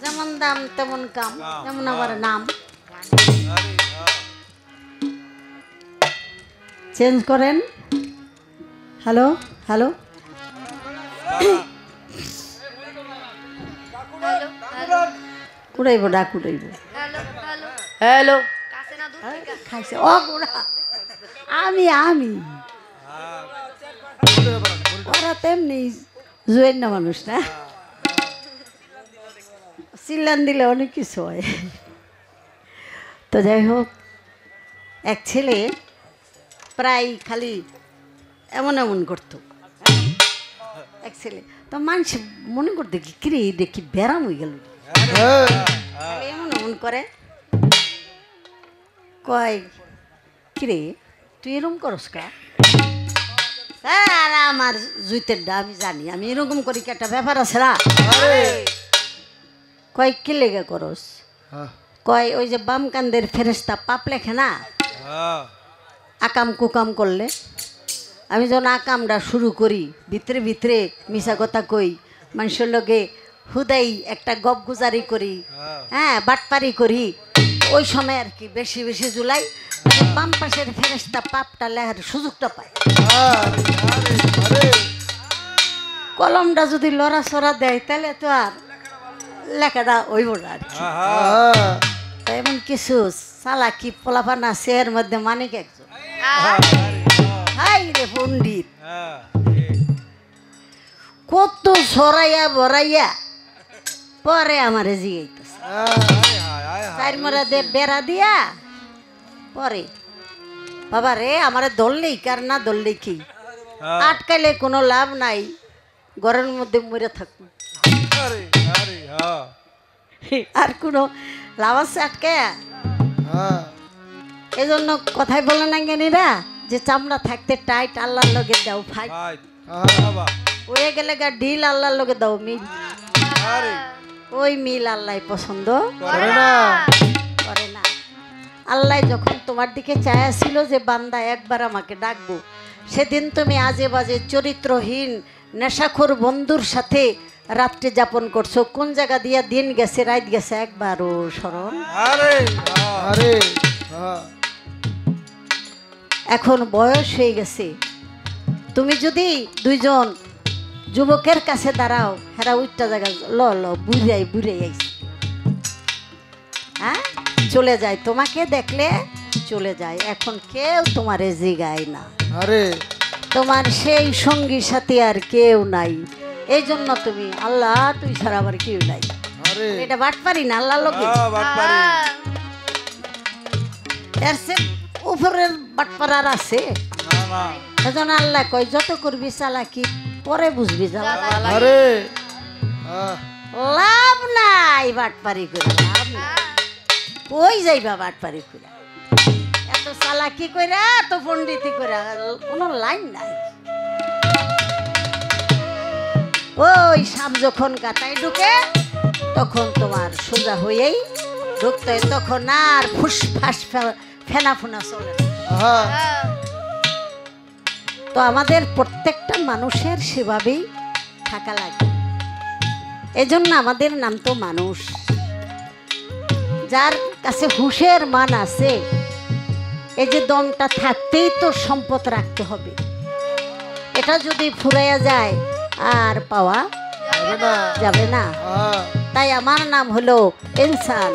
যেমন দাম তেমন কাম, যেমন আমার নাম। চেঞ্জ করেন। হ্যালো হ্যালো কুড়াইব ডাক কুড়াইব। হ্যালো খাইছে ও বুড়া, আমি ওরা তেমনি জুয়েন না মানুষ না, চিল্লান দিলে অনেক কিছু হয়। তো যাই হোক, এক ছেলে প্রায় খালি এমন করতো, এক ছেলে তো মানুষ মনে করতে কি কিরে দেখি ব্যারাম হয়ে গেল, এমন করে কয় কিরে তুই এরকম করস কা? আর আমার জুইতের ডা আমি জানি, আমি এরকম করি কি একটা ব্যাপার আছে না? কয় কি লেগে করস? কয় ওই যে বাম কান্দের ফেরেস্তা পাপ লেখে না, আকাম কুকাম করলে আমি যখন আকামটা শুরু করি ভিতরে ভিতরে মিশা কথা কই, মানুষের লগে হুদাই একটা গপগুজারি করি, হ্যাঁ বাটপারি করি, ওই সময় আর কি বেশি বেশি জুলাই বাম পাশের ফেরেশতা পাপটা লেখার সুযোগটা পায়। কলমটা যদি লড়াচড়া দেয় তাহলে তো আর লেখাটা হইব না আর কি। তো এমন কিছু চালাকি পোলাপান আছে এর মধ্যে মানিক একজন, হাই রে পণ্ডিত, কত সরাইয়া বরাইয়া পরে আমারে জিগাইতেছে চার মরা দে বেড়া দিয়া পরে বাবা রে আমারে ধরলেই কার না ধরলেই কি, আটকাইলে কোনো লাভ নাই, ঘরের মধ্যে মরে থাকবো, আর কোনো লাভ আছে আটকায়া? এই জন্য কথাই বলে না জ্ঞানীরা যে চামড়া থাকতে টাইট আল্লাহর লগে দাও ফাইট, হয়ে গেলে গা ঢিল আল্লাহর লগে দাও মিল, ওই মিল আল্লাহ পছন্দ করে না। আল্লাহ যখন তোমার দিকে চায়া ছিল যে বান্দা একবার আমাকে ডাকবো, সেদিন তুমি আজে বাজে চরিত্রহীন নেশাখোর বন্ধুর সাথে রাত্রি যাপন করছো। কোন জায়গা দিয়া দিন গেছে রাত গেছে একবারও স্মরণ? এখন বয়স হয়ে গেছে, তুমি যদি দুইজন যুবকের কাছে দাঁড়াও, হেরা উইটা জায়গা ল বুড়াই আইছে, হ্যাঁ চলে যায়, তোমাকে দেখলে চলে যায়। এখন কেউ তোমারে জিগায় না, তোমার সেই সঙ্গী সাথী আর কেউ নাই, এই জন্য তুমি আল্লাহ তুই ছাড়া আবার কেউ নাই, এটা বাটপারি না আল্লাহ লোকে উপরের বাটপাড়ার আছে। সেজন্য আল্লাহ কয় যত করবি চালাকি পরে বুঝবি, লাভ নাই বাটপারি করে, লাভ নাই, কই যাইবা বাটপারি করে, এত চালাকি কইরা এত পণ্ডিতি কইরা কোনো লাইন নাই। ওই সাপ যখন গাতায় ঢুকে তখন তোমার সোজা হয়েই ঢুকতে হয়, তখন আর ফুসফাস ফেনা ফুনা চলে না। তো আমাদের প্রত্যেকটা মানুষের সেভাবেই থাকা লাগে, এজন্য আমাদের নাম তো মানুষ। যার কাছে হুঁশের মান আছে, এই যে দমটা থাকতেই তো সম্পদ রাখতে হবে, এটা যদি ফুরাইয়া যায় আর পাওয়া যাবে না। তাই আমার নাম হলো ইনসান।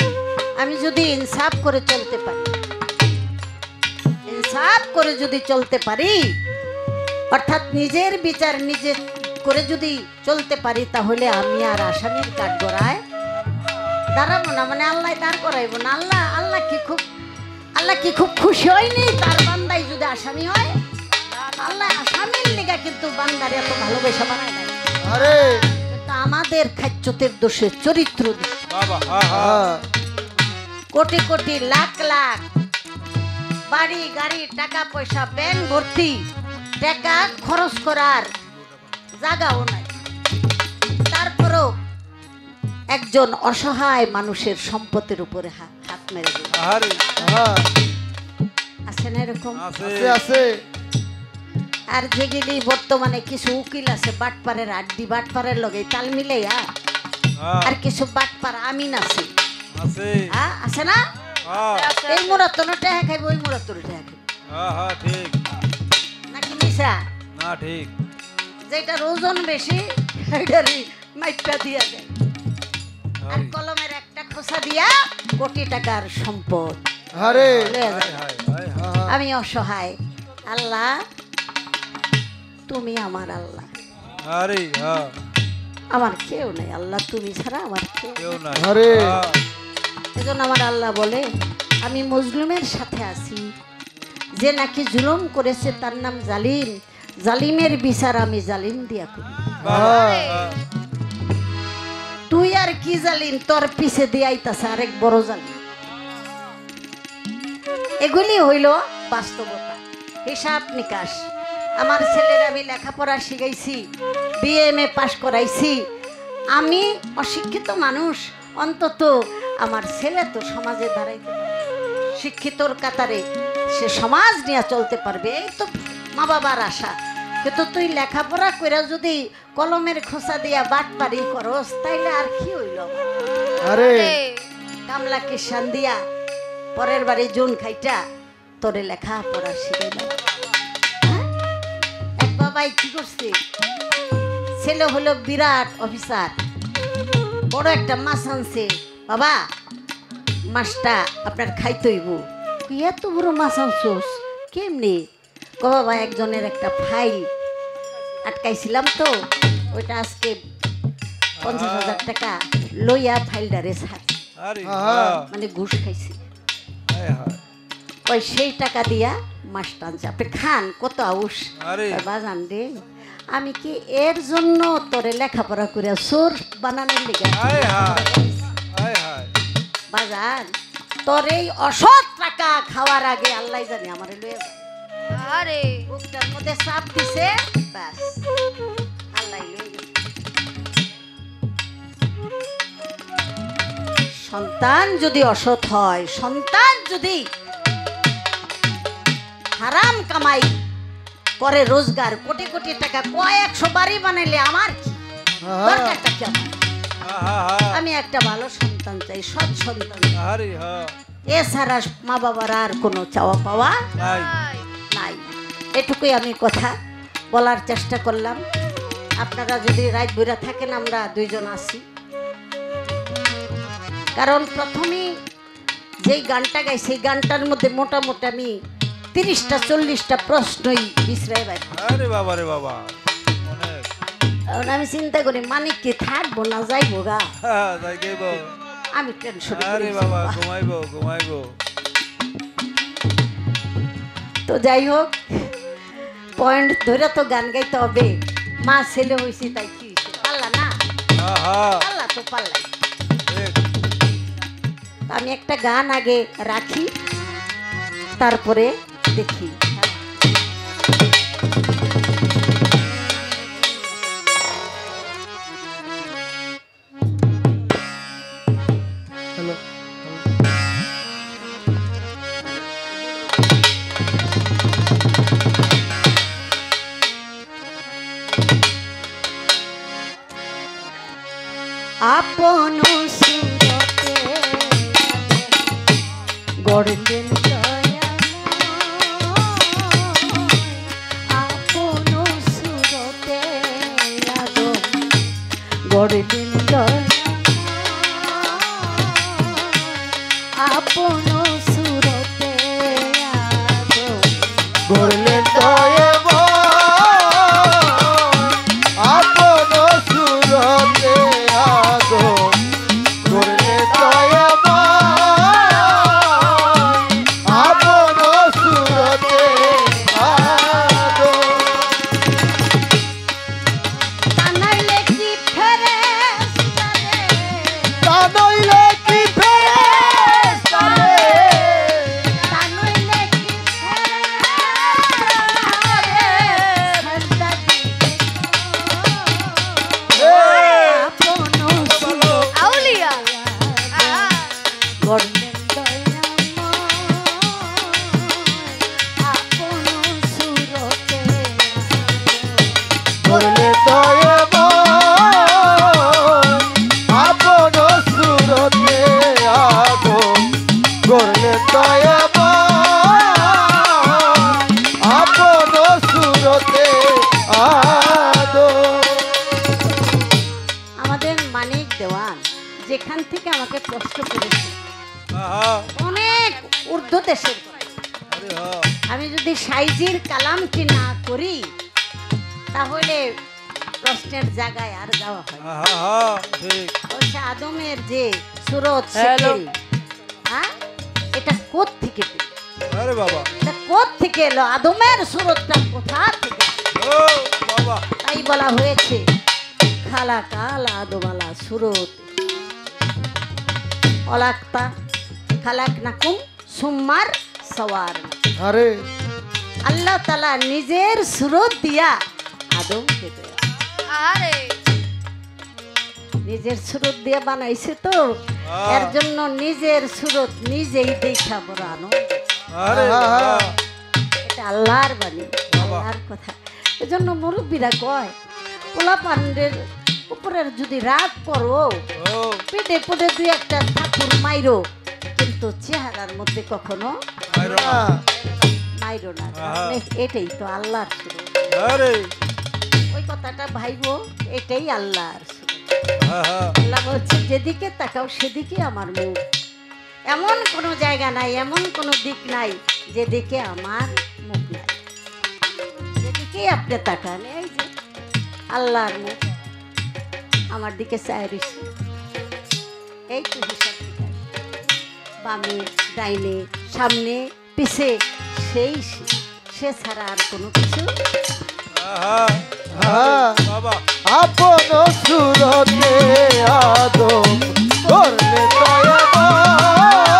আমি যদি ইনসাফ করে চলতে পারি, ইনসাফ করে যদি চলতে পারি, অর্থাৎ নিজের বিচার নিজে করে যদি চলতে পারি, তাহলে আমি আর আসামির কাঠগড়ায় দাঁড়াবো না, মানে আল্লাহ দাঁড় করাইব না। আল্লাহ কি খুব খুশি হয়নি তার বান্দাই যদি আসামি হয়? আল্লাহ আসামির লিগা কিন্তু বান্দার এত ভালোবাসা বানায় নাই, আমাদের খাচ্চতের দোষে, চরিত্র দোষে। কোটি কোটি লাখ লাখ বাড়ি গাড়ি টাকা পয়সা ব্যাংক ভর্তি, টাকা খরচ করার জায়গাও নাই, তারপরও একজন অসহায় মানুষের সম্পদের উপরে হাত মেরে দিল। আছে না এরকম? আছে। আর যেগুলি বর্তমানে কিছু উকিল আছে বাটপারের আড্ডি, বাটপারের লগে তাল মিলাইয়া, আর কিছু বাটপার আমিন আছে, আছে না? এই মোড়া তো টাকা খাইব, ওই মোড়া তো টাকা খাইব, নাকি মিশা? না ঠিক, যেটার ওজন বেশি সেটারই মাইপা দিয়া দেয়, আর কলমের একটা খোসা দিয়া কোটি টাকার সম্পদ। আমি অসহায়, আল্লাহ তুমি আমার আল্লাহ, আমার কেউ নাই, আল্লাহ তুমি ছাড়া আমার কেউ নাই। এজন্য আমার আল্লাহ বলে আমি মজলুমের সাথে আছি, যে নাকি জুলুম করেছে তার নাম জালিম, জালিমের বিচার আমি জালিম দিয়া করি। তুই আর কি জালিম, তোর পিছে দিয়াইতাছে আরেক বড় জালিম। এগুলি হইল বাস্তবতা, হিসাব নিকাশ। আমার ছেলের আমি লেখাপড়া শিখাইছি, BA পাস করাইছি, আমি অশিক্ষিত মানুষ, অন্তত আমার ছেলে তো সমাজে দাঁড়াইতে পারবে, শিক্ষিতর কাতারে সে সমাজ নিয়ে চলতে পারবে, এই তো মা বাবার আশা। কিন্তু তুই লেখাপড়া করে যদি কলমের খোসা দিয়া বাটপারি করস তাইলে আর কি হইল? আরে কামলা কিষান দিয়া পরের বাড়ি জুন খাইটা তোরে লেখাপড়া শিখাইল। এক বাবাই কি করছে, ছেলে হলো বিরাট অফিসার, বড় একটা মাছ আনছে। বাবা মাছটা আপনার খাইতেইব। তুই এত বড় মাছ আনছোস কেমনি? ক বাবা একজনের একটা ফাইল আটকাইছিলাম তো, ওইটা আজকে 50,000 টাকা লইয়া ফাইলটারে ছাড়ছি, আরে মানে ঘুষ খাইছি। হায় হায় ওই সেই টাকা দিয়া মাছটা আনছে, আপনি খান। কত আউস আরে বাজান রে, আমি কি এর জন্য তোরে লেখাপড়া করে সোর বানানোর লিগে? হায় হায় হায় হায় বাজান তোর এই অসৎ টাকা খাওয়ার আগে আল্লাহ জানে আমারে লয়ে যায়। আরে বুকটার মধ্যে চাপ দিছে, ব্যাস আল্লাহ লয়ে গেছে। সন্তান যদি অসৎ হয়, সন্তান যদি হারাম কামাই করে, রোজগার কোটি কোটি টাকা, কয়েকশো বাড়ি বানাইলে আমার কি দরকারটা কি? আমার আমি একটা ভালো সন্তান চাই, সৎ সন্তান। আরে হ্যাঁ এছাড়া মা বাবার আর কোনো চাওয়া পাওয়া নাই নাই। এটুকুই আমি কথা বলার চেষ্টা করলাম। আপনারা যদি রাত বইরা থাকেন, আমরা দুইজন আছি। কারণ প্রথমেই যেই গানটা গাই সেই গানটার মধ্যে মোটামুটি আমি 30টা 40টা প্রশ্নই বিশ্রায় পাই। আরে বাবা রে বাবা অনেক এখন আমি চিন্তা করি মানিক কি থাকবো না যাইবো গা, তাই গেব। আমি টেনশন। আরে বাবা ঘুমাইবো ঘুমাইবো। তো যাই হোক, পয়েন্ট ধরে তো গান গাইতে হবে। মা ছেলে হয়েছি তাই কি হয়েছে? পাল্লা না, পাল্লা তো পাল্লাই। আমি একটা গান আগে রাখি, তারপরে দেখি। হ্যালো আপন সুরতে গড়লেন আপন সুরতে গড়লেন আপন সুরতে গড়লেন দয়ে আপন সুরতে আগো গড়লে দয়ে আপন সুরতে আগো আনাইলে কি ফেরেশতা রে, তা নইলে কি ফেরেশতা রে আনাইলে কি ফেরেশতা রে, ঠান্ডা দিতে আপন সুরতে আউলিয়া গড়লেন দয়াময়, আপন সুরতে গড়লে দয়ে আপন সুরতে আগো গড়লে দয়ে আপন সুরতে আগো আমাদের মানিক দেওয়ান যেখান থেকে আমাকে প্রশ্ন করেছে, আহা অনেক ঊর্ধ্ব দেশের কথা। আরে হ্যাঁ আমি যদি সাইজির কালামটি না করি তাহলে প্রশ্নের জায়গায় আর যাওয়া হয় না। আহা ঠিক বলছে আদমের যে সুরত হ্যালো। সেকেল, হ্যাঁ এটা কোথ থেকে পেল? আরে বাবা এটা কোথ থেকে এলো? আদমের সুরতটা কোথা থেকে? ও বাবা তাই বলা হয়েছে খালা কাল আদমালা সুরত অলাক্তা খালাক নাকুম সুম্মার সওয়ার। আরে আল্লাহ তাআলা নিজের সুরত দিয়া আদমকে দেয়। আরে নিজের সুরত দিয়ে বানাইছে তো, এর জন্য নিজের সুরত নিজেই দেখা বড় আনন্দ। আরে বাবা এটা আল্লাহর বাণী, আল্লাহর কথা। এজন্য মুরব্বীরা কয় পোলা পান্ডের উপরে যদি রাগ করো ও পেটে পেটে দুই একটা ঠাকুর মাইরো, কিন্তু চেহারার মধ্যে কখনো আরে মাইরো না। তাহলে এটাই তো আল্লাহর সুরত। আরে ওই কথাটা ভাইবো, এটাই আল্লাহর সুরত। হ্যাঁ হ্যাঁ আল্লাহ বলছে যেদিকে তাকাও সেদিকে আমার মুখ। এমন কোনো জায়গা নাই, এমন কোনো দিক নাই যেদিকে আমার মুখ নাই। যেদিকে আপনি তাকান, এই যে আল্লাহর মুখ আমার দিকে চায় রয়েছে। এই তো হিসাব নিকাশ, বামে ডাইনে সামনে পিছে, সেই সে ছাড়া আর কোনো কিছু। হ্যাঁ হ্যাঁ বাবা আপন সুরতে আদম করলে দয়াময়,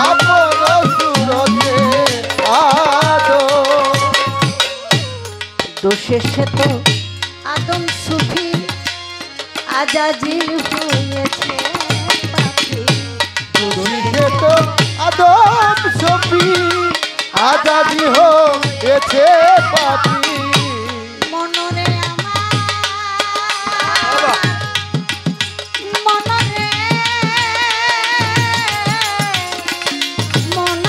আপন সুরতে আদম। দোষে সে তো আদম সুফি আজাজিল হয়েছে পাপী। দুনিয়ে তো আদম সফি আজাদি হয়েছে পাপি। মনরে আমার বাবা মনরে মন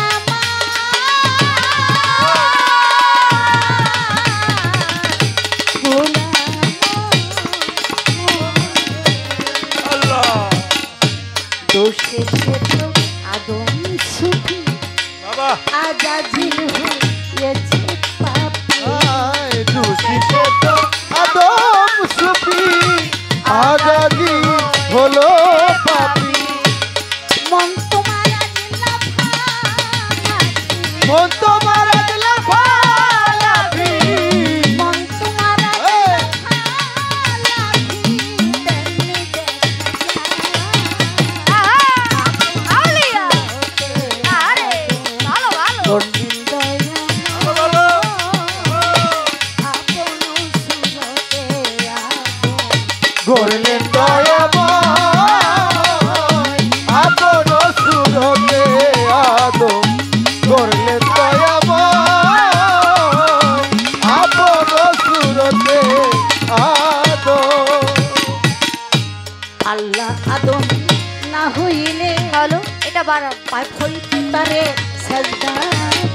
আল্লাহ দোষে সে তো আদম সুফি বাবা আজাজিল হয়েছে পাপী। আয় দূষিতে তো আদম সফি আজাদি হলো পাপি। মন তোমার আজ লাফালাফি, মন তোমার আজ লাফালাফি, মন তোমার আজ এই, লাফালাফি, তেমনি দেখা আউলিয়া আরে ভালো ভালো গর্জিন দয়া ভালো আপন সুরতে আদম। গড়লেন দয়াময়, আপন সুরতে আদম। গড়লেন দয়াময়, আপন সুরতে আদম। আল্লাহ আদম না হইলে হ্যালো এটা বাড়ান পায় হইতে তারে সাজদা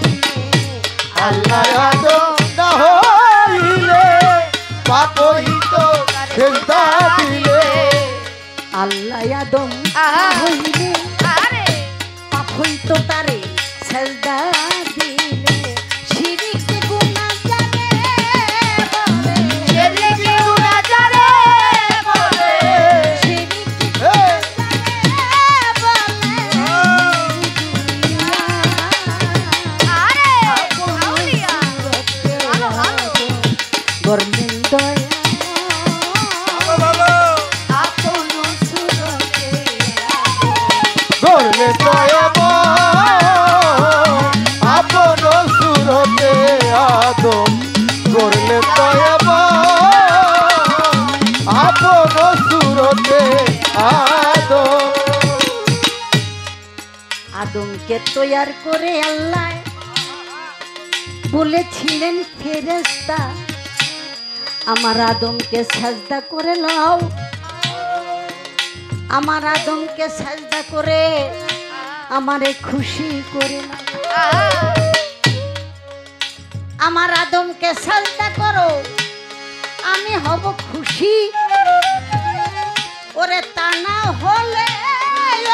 দিলে। আল্লাহ আদম না হইলে পাপ হইত সেজদা দিলে। আল্লাহ আদম আহা। হইলে আরে পাপ হইত তারে সাজদা দিলে। শিরিক গুনাহ জানে বলে, সেদিকে গুনা জানে বলে শিরিক এই, আরে আউলিয়া ভালো ভালো গর্বেন দয়া ভালো আপন সুরতে গড়লেন দয়াময়, আপন সুরতে আদম। গড়লেন দয়াময়, আপন সুরতে আদম। আদমকে তৈয়ার করে আল্লাহ বলেছিলেন ফেরেশতা আমার আদমকে সাজদা করে নাও, আমার আদমকে সাজদা করে আমারে খুশি করে নাও। আমার আদমকে সাজদা করো, আমি হব খুশি। ওরে তা না হলে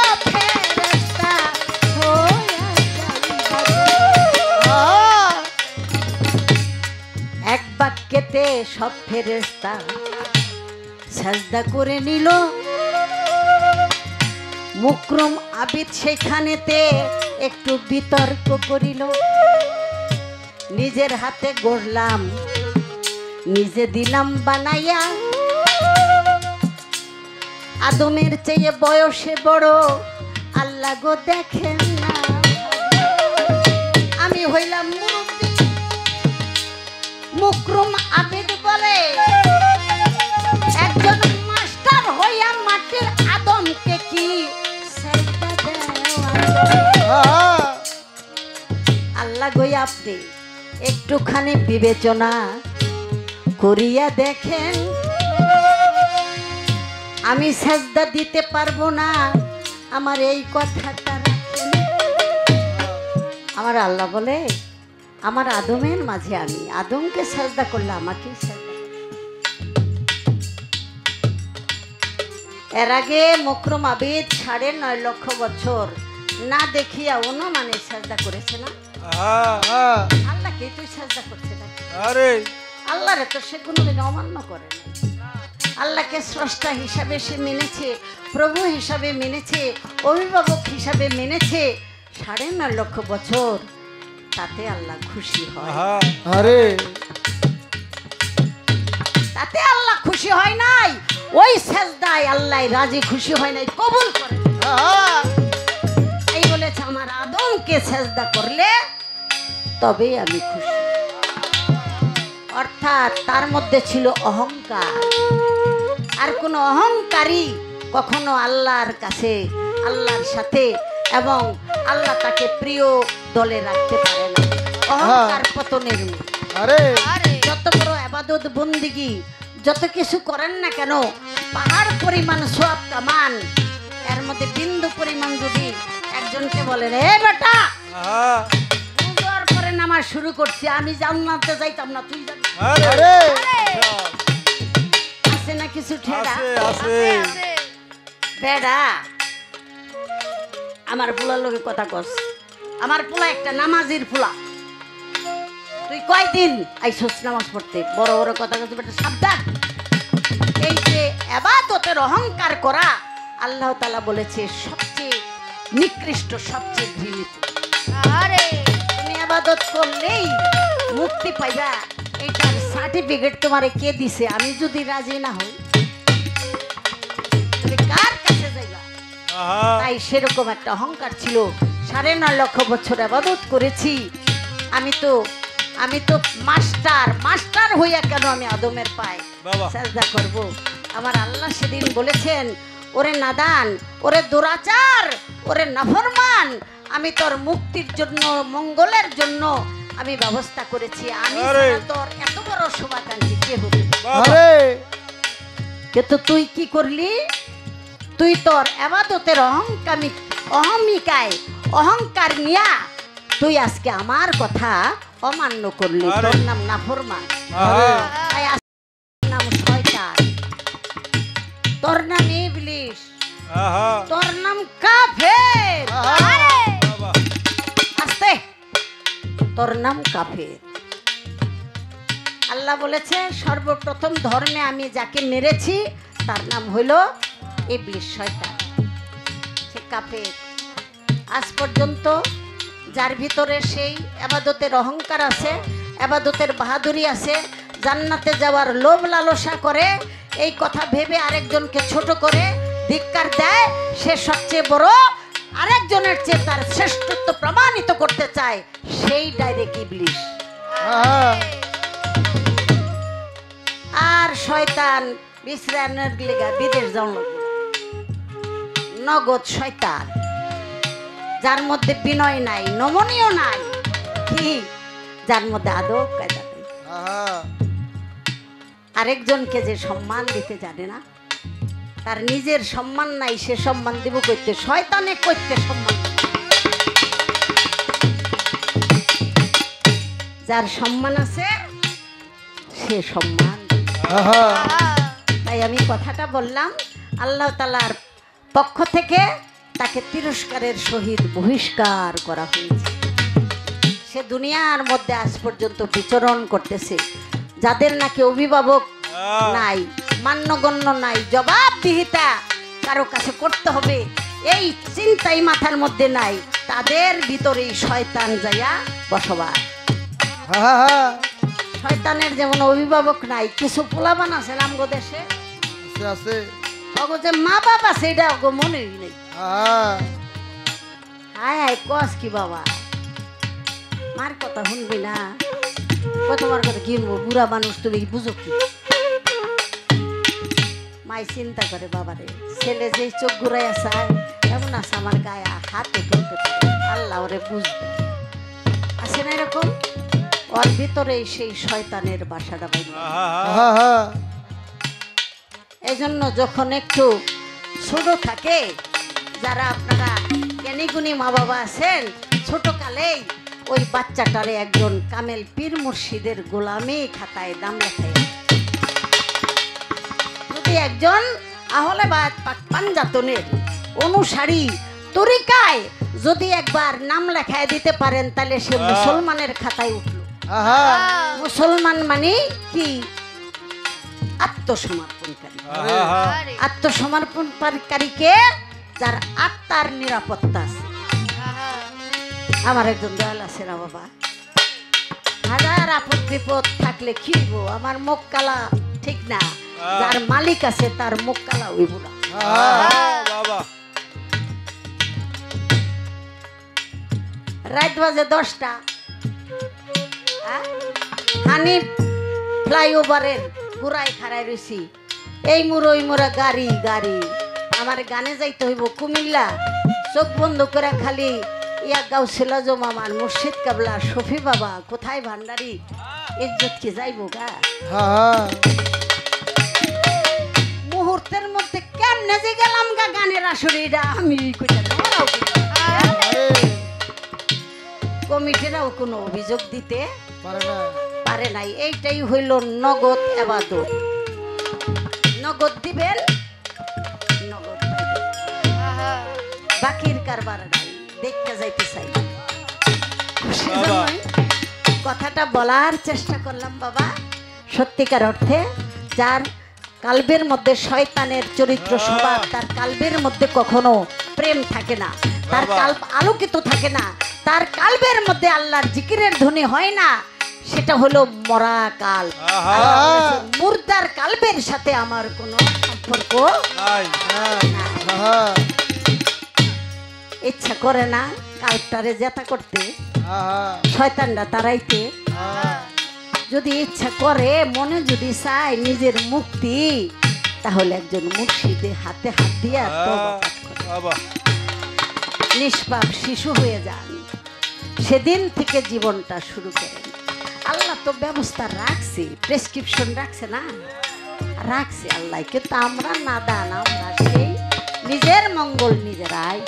ও ফেরেশতা হইয়া যাইবা। এক বাক্যেতে সব ফেরেশতা সাজদা করে নিল। মুকরম আবিদ সেখানেতে একটু বিতর্ক করিল। নিজের হাতে গড়লাম, নিজে দিলাম বানাইয়া। আদমের চেয়ে বয়সে বড় আল্লাহ গো দেখেন না। আমি হইলাম মুরব্বী। মুকরম আবিদ বলে একজন মাস্টার হইয়া মাটির আদমকে কি সাজদা দেওয়া যায়? আল্লাহ গই আপনি একটুখানি বিবেচনা করিয়া দেখেন, আমি সেজদা দিতে পারবো না, আমার এই কথাটা রাখেন। আমার আল্লাহ বলে, আমার আদমের মাঝে আমি আদমকে সেজদা করলে আমাকে সেজদা। এর আগে মকরম আবিদ 9.5 লক্ষ বছর না দেখিয়া অনুমানে সেজদা করেছে না? আল্লাহকে তুই সেজদা করছে না? আরে আল্লাহরে তো সে কোনোদিন অমান্য করে না। আল্লাহকে স্রষ্টা হিসাবে সে মেনেছে, প্রভু হিসাবে মেনেছে, অভিভাবক হিসাবে মেনেছে 9.5 লক্ষ বছর। তাতে আল্লাহ খুশি হয়? আরে তাতে আল্লাহ খুশি হয় নাই। ওই সেজদায় আল্লাহ রাজি খুশি হয় নাই, কবুল করে। এই বলেছে আমার আদমকে সেজদা করলে তবেই আমি খুশি। অর্থাৎ তার মধ্যে ছিল অহংকার। আর কোন অহংকারী কখনো আল্লাহর কাছে, আল্লাহর সাথে এবং আল্লাহ তাকে প্রিয় দলে রাখতে পারে না। অহংকার পতনের মূল। আরে যত বড় ইবাদত বন্দিগি যত কিছু করেন না কেন, পাহাড় পরিমাণ সওয়াব কামান, এর মধ্যে বিন্দু পরিমাণ যদি একজনকে বলেন, এ বেটা বুঝার পরে নামাজ শুরু করছি, আমি জান্নাতে যাইতাম না, তুই যাবি, আরে আছে না কিছু ঠেকা? আছে বেড়া আমার পোলার লোকে কথা কস। আমার পোলা একটা নামাজির পোলা, তুই কয়দিন আইসস নামাজ পড়তে? বড় বড় কথা কস বেটা, সাবধান। এই যে ইবাদতের অহংকার করা, আল্লাহ তাআলা বলেছে সবচেয়ে নিকৃষ্ট, সবচেয়ে ঘৃণিত। আরে তুমি ইবাদত করলেই মুক্তি পাইবা, এইটার সার্টিফিকেট তোমারে কে দিছে? আমি যদি রাজি না হই তুমি কার কাছে যাইবা? তাই সেরকম একটা অহংকার ছিল। 9.5 লক্ষ বছর ইবাদত করেছি, আমি তো মাস্টার হইয়া কেন আমি আদমের পায়ে বাবা। সেজদা করব? আমার আল্লাহ সেদিন বলেছেন, ওরে নাদান, ওরে দুরাচার, ওরে নাফরমান, আমি তোর মুক্তির জন্য, মঙ্গলের জন্য আমি ব্যবস্থা করেছি। আমি আরে। ছাড়া তোর এত বড় শুভাকাঙ্ক্ষী কে হবে? আরে কিন্তু তুই কি করলি? তুই তোর ইবাদতের অহমিকায় অহংকার নিয়া তুই আজকে আমার কথা অমান্য করলি। আরে। তোর নাম নাফরমান, তাই আজকে নাম শয়তান, তোর নাম ইবলিস, তোর নাম কাফের। আস্তে, তোর নাম কাফের। আল্লাহ বলেছে সর্বপ্রথম ধর্মে আমি যাকে মেরেছি তার নাম হইল ইবলিস, শয়তান, সে কাফের। আজ পর্যন্ত যার ভিতরে সেই ইবাদতের অহংকার আছে, ইবাদতের বাহাদুরি আছে, জান্নাতে যাওয়ার লোভ লালসা করে, এই কথা ভেবে আরেকজনকে ছোট করে ধিক্কার দেয়, সে সবচেয়ে বড়, আরেকজনের চেয়ে তার শ্রেষ্ঠত্ব প্রমাণিত করতে চায়, সেই ডাইরেক্ট ইবলিস। আর শয়তান বিশ্রামের লিগা বিদেশ যাওয়া লাগবে, নগদ শয়তান, যার মধ্যে বিনয় নাই, নমনীয় নাই, কি যার মধ্যে আদব কায়দা নাই, আরেকজনকে যে সম্মান দিতে জানে না, তার নিজের সম্মান নাই, সে সম্মান দিব করতে, শয়তানে করতে সম্মান। যার সম্মান আছে সে সম্মান। তাই আমি কথাটা বললাম, আল্লাহ তাআলার পক্ষ থেকে তাকে তিরস্কারের সহিত বহিষ্কার করা হয়েছে। সে দুনিয়ার মধ্যে আজ পর্যন্ত বিচরণ করতেছে, যাদের নাকি অভিভাবক নাই, মান্যগণ্য নাই, জবাবদিহিতা কারো কাছে করতে হবে এই চিন্তাই মাথার মধ্যে নাই, তাদের ভিতরেই শয়তান যাইয়া বসবাস। শয়তানের যেমন অভিভাবক নাই, কিছু পোলাবান আছে আমগো দেশে, আছে অগো যে মা বাপ আছে, এটা অগো মনেই নেই। হায় হায় কস কি বাবা, মার কথা শুনবি না? তোমার কথা কি বুড়া মানুষ, তুমি বুঝো কি? মাই চিন্তা করে বাবারে, ছেলে যে চোখ ঘুরাইয়া চায় এমন আছে, আমার গায়ে হাতে তুলতে পারে, আল্লাহ ওরে বুঝবে। আছে না এরকম ওর ভিতরেই সেই শয়তানের বাসাটা বাইরে। এই জন্য যখন একটু ছোট থাকে, যারা আপনারা জ্ঞানীগুণী মা বাবা আছেন, ছোট কালেই ওই বাচ্চাটারে একজন কামেল পীর মুর্শিদের গোলামি খাতায় দাম লেখায়। যদি একজন আহলে বায়াত পাক পাঞ্জাতনের অনুসারী তরিকায় যদি একবার নাম লেখায় দিতে পারেন, তাহলে সে মুসলমানের খাতায় উঠল। মুসলমান মানে কি? আত্মসমর্পণকারী। আরে আত্মসমর্পণকারীকে যার আত্মার নিরাপত্তা আছে। আমার একজন দয়াল আছে না বাবা, হাজার আপদ বিপদ থাকলে কি হইব, আমার মুখ কালা ঠিক না, যার মালিক আছে তার মুখ কালা হইব না। বাবা রাত বাজে 10টা, হানি ফ্লাইওভারের গুড়ায় খাড়াই রয়েছি, এই মুড়ো ওই মুড়া গাড়ি গাড়ি। আমার গানে যাইতে হইব কুমিল্লা, চোখ বন্ধ করে খালি ইয়া গাউছিল জমামান মুর্শিদ কাবলা শফি বাবা কোথায় ভান্ডারি, ইজ্জত কি যাইব গা। মুহূর্তের মধ্যে কেমনে যে গেলাম গা গানের আসরে, এটা আমি কমিটিরাও কোনো অভিযোগ দিতে পারে নাই। এইটাই হইল নগদ এবাদত। নগদ দিবেন, নগদ পাইবেন, বাকির কারবার নাই, দেখতে যাইতে চাই। সেজন্যই কথাটা বলার চেষ্টা করলাম বাবা। সত্যিকার অর্থে যার কালবের মধ্যে শয়তানের চরিত্র স্বভাব, তার কালবের মধ্যে কখনো প্রেম থাকে না, তার কাল্প আলোকিত থাকে না, তার কালবের মধ্যে আল্লাহর জিকিরের ধ্বনি হয় না, সেটা হলো মরা কাল। মুর্দার কালবের সাথে আমার কোনো সম্পর্ক নাই। ইচ্ছা করে না কালটারে জেতা করতে, শয়তানরা তারাইতে। যদি ইচ্ছা করে, মনে যদি চায় নিজের মুক্তি, তাহলে একজন মুর্শিদের হাতে হাত দিয়া তওবা পাঠ করে বাবা নিষ্পাপ শিশু হয়ে যান, সেদিন থেকে জীবনটা শুরু করেন। আল্লাহ তো ব্যবস্থা রাখছে, প্রেসক্রিপশন রাখছে না, রাখছে আল্লাহ, কিন্তু আমরা নাদান, আমরা সেই নিজের মঙ্গল নিজেরাই।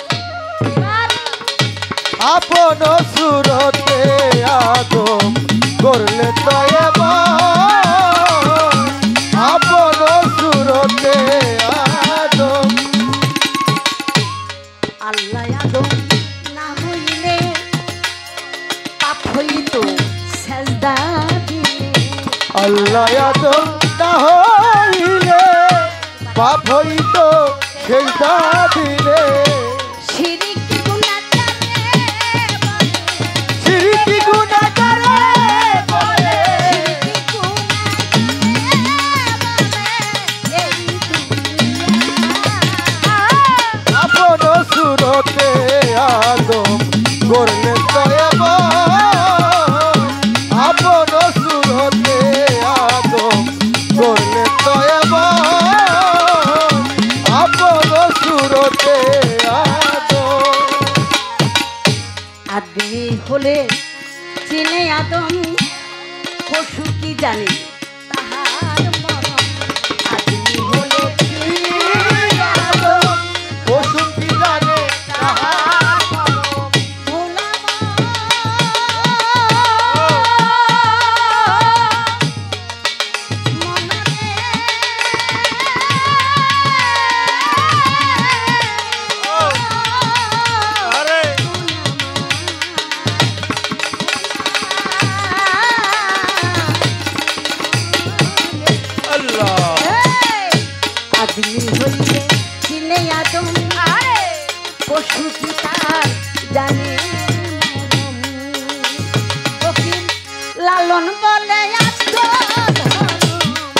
আপন সুরতে আদম করলে তয়বা, আপন সুরতে আদম। আল্লাহ আদম না হইলে পাপ হইত সেজদা দিলে, আল্লাহ আদম না হইলে পাপ হইত সেজদা দিলে। শিরিক গুনাহ সিরিকি গুনাহ করে বলে, আপন সুরতে আদম করলে তয়বা, আপন সুরতে আদম করলে তয়বা, আপন সুরতে আদম। আদমি হলে চিনে আদম, পশু কি জানে তাহার মরম। আদমি হলে চিনে আদম, পশু কি জানে তাহার মরম। ভোলামা আরে আল্লাহ আদমি হইলে চিনে আদম, পশু কি তার জানে মরম। ফকির লালন বলে আত্মধর্ম,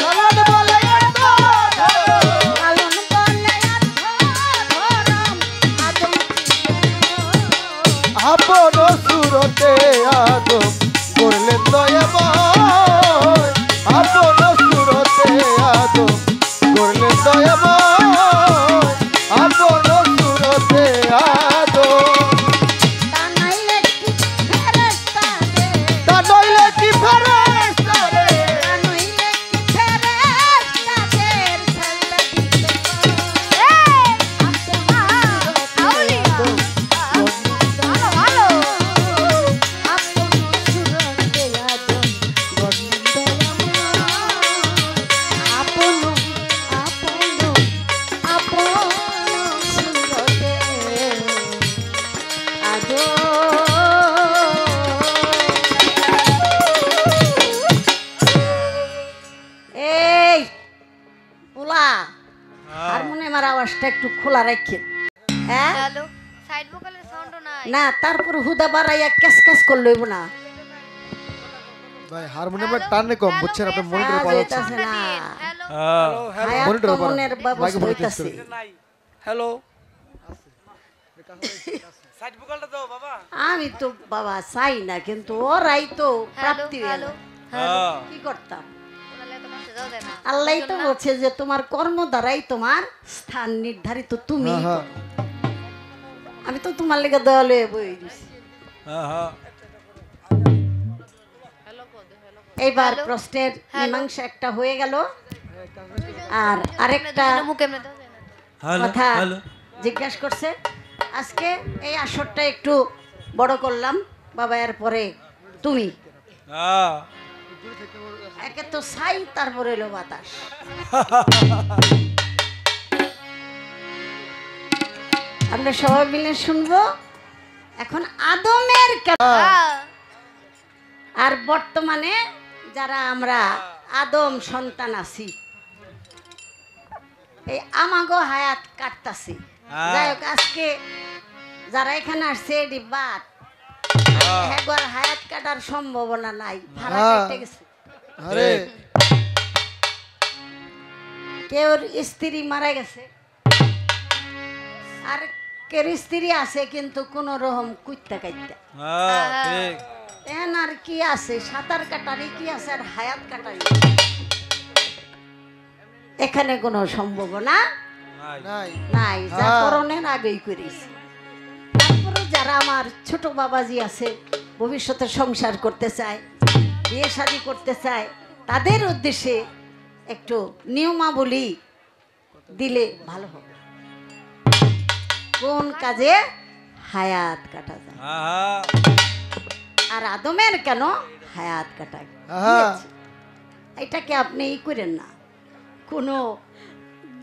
লালন বলে আত্মধর্ম, লালন বলে আত্মধর্ম, আদম আপন সুরতে আদম করলে তয়বা, আপন সুরতে আদম করলে তয়বা, আপন সুরতে আদম। তা নাইলে কি ফেরেশতা রে, তা নইলে কি হারমোনিয়ামের আওয়াজটা একটু খোলা রাখেন। হ্যাঁ হ্যালো সাইড ভোকালের সাউন্ডও নাই না, তারপর হুদা বাড়াইয়া ক্যাস ক্যাস করলইব না। ভাই হারমোনিয়ামের টানে কম বুঝছেন, আপনি মনিটরে আওয়াজ বাজাচ্ছেন। হইতাছে না। হ্যালো হায়াত মনিটরে তো বাড়ান। মনের মাইকে ব্যবস্থা ফোনে হইতাছে। হ্যালো আমি তো বাবা চাই না, কিন্তু ওরাই তো প্রাপ্তি হ্যালো হলো। কি করতাম? ওনালে তো পাশে যাও দেয় না আল্লাহ তো বলছে যে তোমার কর্ম দ্বারাই তোমার স্থান নির্ধারিত, তুমি হ্যাঁ, আমি তো তোমার লেগে দয়ালে বই দিছি। এইবার প্রশ্নের মীমাংসা একটা হয়ে গেল, আর আরেকটা মুখে এমনি দাও দেয় না কথা জিজ্ঞাসা করছে। আজকে এই আসরটা একটু বড় করলাম বাবা, এরপরে তুমি একে তো ছাই, তারপরে এলো বাতাস। আমরা সবাই মিলে শুনবো এখন আদমের আর বর্তমানে যারা আমরা আদম সন্তান আছি, এই আমাগো হায়াত কাটতাছি। যাই হোক, আজকে যারা এখানে আসছে এটি বাদ, একবার হায়াত কাটার সম্ভাবনা নাই, ভাড়া কেটে গেছে। আরে কেউর স্ত্রী মারা গেছে, আর কেউর স্ত্রী আছে কিন্তু কোন রকম কুইত্তা কাইত্তা। এখন আর কি আছে, সাঁতার কাটারি কি আছে, আর হায়াত কাটারি এখানে কোনো সম্ভাবনা নাই। নাই, যা করণের আগেই করেছি। তারপরে যারা আমার ছোট বাবাজি আছে, ভবিষ্যতে সংসার করতে চায়, বিয়ে শাদী করতে চায়, তাদের উদ্দেশ্যে একটু নিয়মাবলী দিলে ভালো হবে। কোন কাজে হায়াত কাটা যায়, আর আদমের কেন হায়াত কাটা গিয়েছে, এটাকে আপনি ই করেন না, কোনো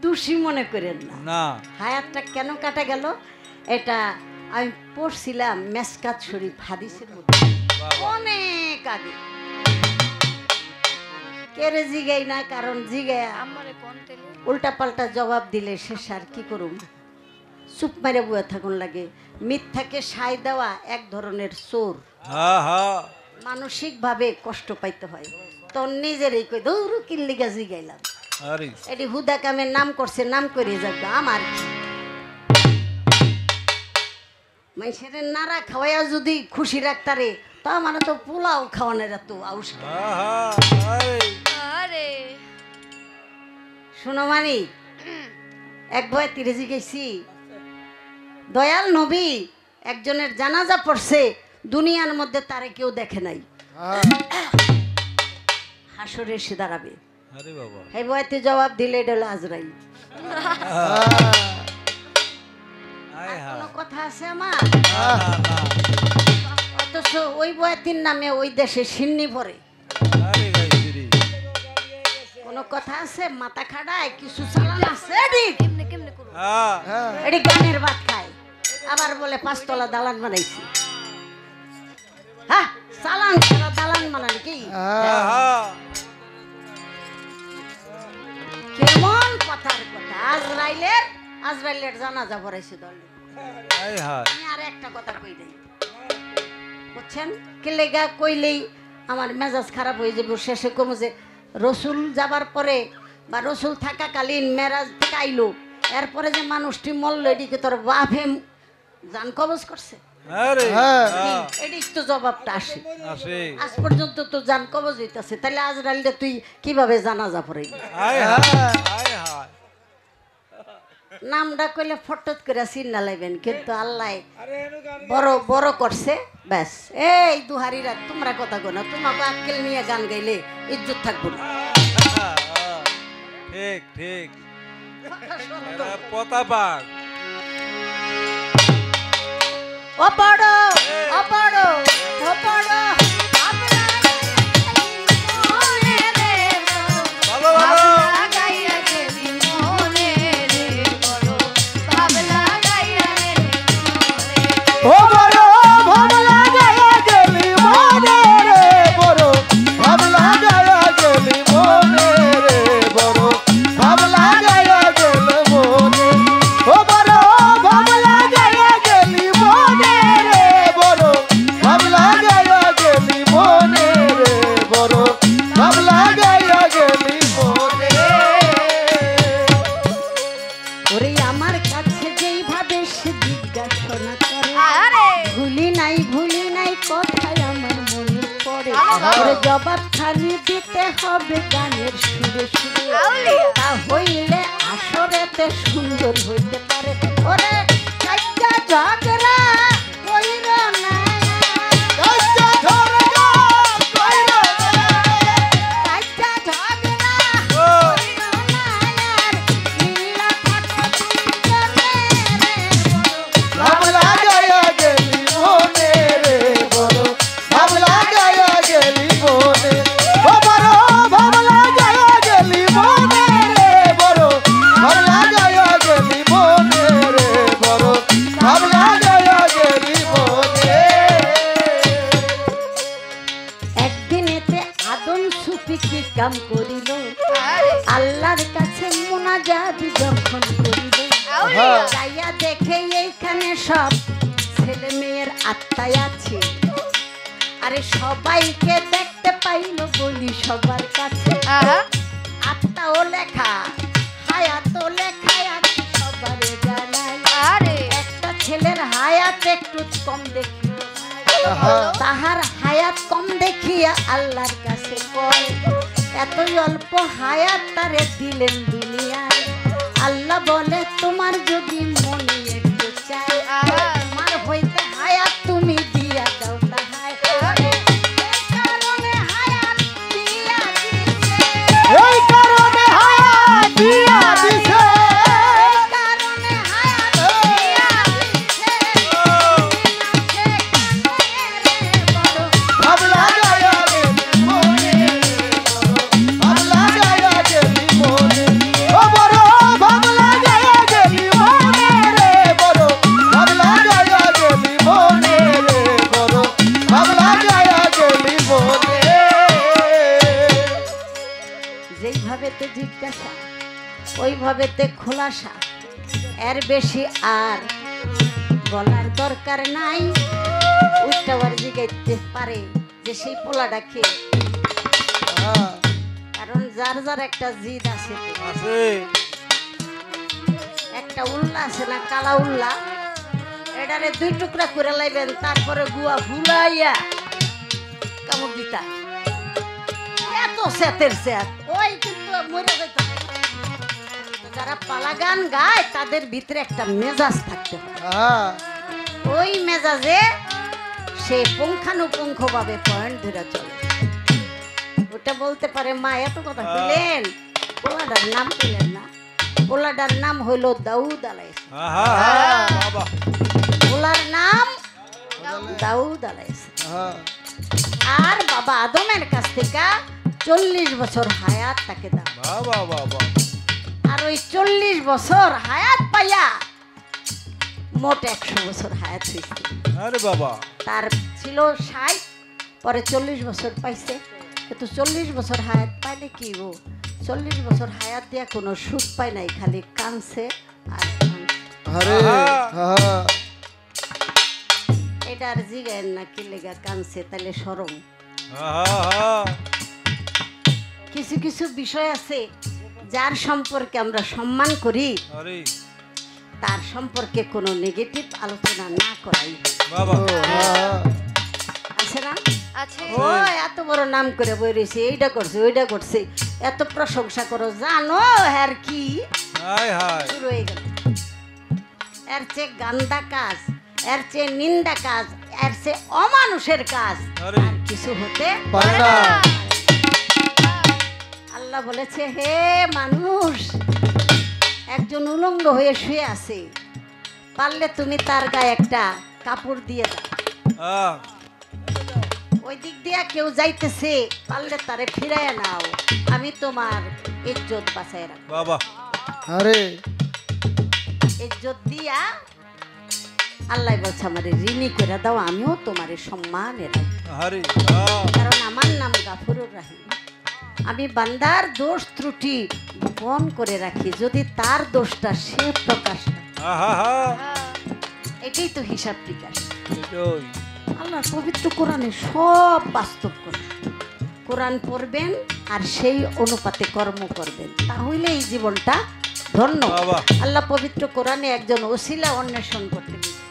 দোষী মনে করেন না। হায়াতটা কেন কাটা গেল এটা আমি পড়ছিলাম মেসকাত শরীফ হাদিসের মধ্যে অনেক আগে। কেড়ে জিগাই না, কারণ জিগায় আমারে কোন তেলে উল্টা পাল্টা জবাব দিলে শেষ আর কি করুম, চুপ মেরে বুয়ে থাকুন লাগে। মিথ্যাকে সায় দেওয়া এক ধরনের চোর, মানসিক ভাবে কষ্ট পাইতে হয়। তো নিজেরই কই দৌড় কিল্লিগা জিগাইলাম, এটি হুদা কামের নাম করছে, নাম করে যাবে আমার কি? মানুষের নাড়া খাওয়াইয়া যদি খুশি রাখতারে, তা মানে তো পোলাও খাওয়ানোর এত আউস। আরে শোনো মানি, এক ভয় তিরেজি গেছি, দয়াল নবী একজনের জানাজা পড়ছে, দুনিয়ার মধ্যে তারে কেউ দেখে নাই, হাসরে এসে দাঁড়াবে। এই বয়তে জবাব দিলে এটা হলো আজরাইল। আর কোনো কথা আছে আমার? অথচ ওই বয়াতির নামে ওই দেশে সিন্নি পড়ে। কোনো কথা আছে? মাথা খাড়ায় কিছু চালান আছে এমনি কেমনে করব এটি গানের ভাত খায়, আবার বলে 5 তলা দালান বানাইছি। হ্যাঁ, চালান ছাড়া দালান বানান কি? কেমন কথার কথা! আজরাইলের জানাজা পড়াইছে দলে। আমি আর একটা কথা কই দেই, বুঝছেন? কেলেগা কইলেই আমার মেজাজ খারাপ হয়ে যাবে। শেষে কমে যে রসুল যাবার পরে বা রসুল থাকাকালীন মেরাজ থেকে আইলো, এরপরে যে মানুষটি মরল, এদিকে তোর বাপে জান কবজ করছে, এটি তো জবাবটা আসে। আজ পর্যন্ত তো জান কবজ হইতাছে, তাহলে আজরাইলটা তুই কিভাবে জানাজা পড়াইলি? নামটা কইলে ফটত করে চিন্না লাইবেন, কিন্তু আল্লাহ বড় বড় করছে। ব্যাস, এই দুহারিরা তোমরা কথা কো না, তোমাকে আক্কেল নিয়ে গান গাইলে ইজ্জত থাকবো না। ঠিক ঠিক পতাপাক অপাড়ো অপাড়ো অপাড়ো ভালো ভালো ও বড় ভাবলা গায়া গেলি মনে রে, বড় ভাবলা গায়া গেলি মনে রে, বড় ভাবলা গায়া গেল মনে। আমার কাছে যেইভাবে সে জিজ্ঞাসা করে আরে ভুলি নাই কথায় আমার মনে পড়ে ওরে জবাব খালি দিতে হবে গানের সুরে সুরে আউলিয়া। তা হইলে আসরেতে সুন্দর হইতে পারে ওরে কাইটা ঝগড়া কইর না কাইটা ঝগড়া কইর না আর নীলা থাকা দুজনে রে ভাবলা গায়া গেলি মনে রে বড় ভাবলা গায়া গেলি মনে ও বড় ভাবলা গায়া গেলি মনে রে বড় ভাবলা গায়া গেলি মনে রে বড় ভাবলা গায়া গেলি মনে একদিনেতে আদম সুফি কি কাম করিল আরে আল্লাহর কাছে মোনাজাত যখন করিল আউলিয়া। যাইয়া দেখে এইখানে সব ছেলে মেয়ের আত্মায় আছে আরে সবাইকে দেখতে পাইল বলি সবার কাছে আহা আত্মাও লেখা হায়াতও লেখা আছে সবারে জানাই আরে একটা ছেলের হায়াত একটু কম দেখিল আহা। তাহার হায়াত কম দেখিয়া আল্লাহর কাছে কয় এতই অল্প হায়াত তারে দিলেন দুনিয়ায় আল্লাহ বলে তোমার যদি মনে একটু চাই আহা। তোমার হইতে হায়াত তুমি দিয়া দাও তাহায় এই কারণে হায়াত দিয়া দিছে এই কারণে হায়াত দিয়া দিছে এই কারণে হায়াত দিয়া দিছে সে কানে বড় ভাবলা গায়া গেলি মনে রে বড় ভাবলা গায়া গেলি মনে ও বড় ভাবলা গায়া গেলি মনে রে বড় ভাবলা গায়া গেলি মনে রে বড় ভাবলা গায়া গেলি মনে যেইভাবেতে জিজ্ঞাসা ওইভাবেতে খোলাসা এর বেশি আর বলার দরকার নাই উল্টাবার জিগাইতে পারে যে সেই পোলাটাকে কারণ যার যার একটা জিদ আছে আছে একটা উল্লা আছে না কালা উল্লা এটারে দুই টুকরা করে লাইবেন তারপরে গুয়া ভুলাইয়া কামড় দিতা এত সেতের সেত ওই কিন্তু মরে যাইত যারা পালা গান গায় তাদের ভিতরে একটা মেজাজ থাকতে হয় ওই মেজাজে সে পুঙ্খানুপুঙ্খ ভাবে পয়েন্ট ধরে চলে ওটা বলতে পারে মা এত কথা কইলেন পোলাডার নাম কইলেন না পোলাডার নাম হইল দাউদ আলাইহিস আহা বাবা পোলার নাম দাউদ আলাইহিস আর বাবা আদমের কাছ থেকে 40 বছর হায়াত তাকে দাও বাবা বাবা আর ওই 40 বছর হায়াত পাইয়া মোট 100 বছর হায়াত হয়েছে আরে বাবা তার ছিল 60 পরে 40 বছর পাইছে কিন্তু 40 বছর হায়াত পাইলে কি ও 40 বছর হায়াত দিয়া কোনো সুখ পায় নাই খালি কানছে আর কানছে। আরে এটার জিগায় না কি লেগা কানছে তাহলে সরম আহা কিছু কিছু বিষয় আছে যার সম্পর্কে আমরা সম্মান করি আরে তার সম্পর্কে কোনো নেগেটিভ আলোচনা না করাই বাবা আছে না আছে ও এত বড় নাম করে বই রয়েছে এইটা করছে ওইটা করছে এত প্রশংসা করো জানো আর কি হায় হায় শুরু হয়ে গেল এর চেয়ে গান্দা কাজ এর চেয়ে নিন্দা কাজ এর চেয়ে অমানুষের কাজ আরে। আর কিছু হতে পারে না। আল্লাহ বলেছে হে মানুষ একজন উলঙ্গ হয়ে শুয়ে আছে পারলে তুমি তার গায়ে একটা কাপড় দিয়ে দাও আহ ওই দিক দিয়া কেউ যাইতেছে পারলে তারে ফিরাইয়া নাও আমি তোমার ইজ্জত বাঁচাই রাখবো বাবা আরে ইজ্জত দিয়া আল্লাহ বলছে আমারে ঋণী করে দাও আমিও তোমারে সম্মানে রাখবো আরে কারণ আমার নাম গাফুরুর রহিম আমি বান্দার দোষ ত্রুটি গোপন করে রাখি যদি তার দোষটা সে প্রকাশ করে আহা এটাই তো হিসাব বিকাশ এটাই আল্লাহ পবিত্র কোরআনে সব বাস্তব করে কোরআন পড়বেন আর সেই অনুপাতে কর্ম করবেন তাহলে এই জীবনটা ধন্য। বাবা। আল্লাহ পবিত্র কোরআনে একজন ওসিলা অন্বেষণ করতে কইছে,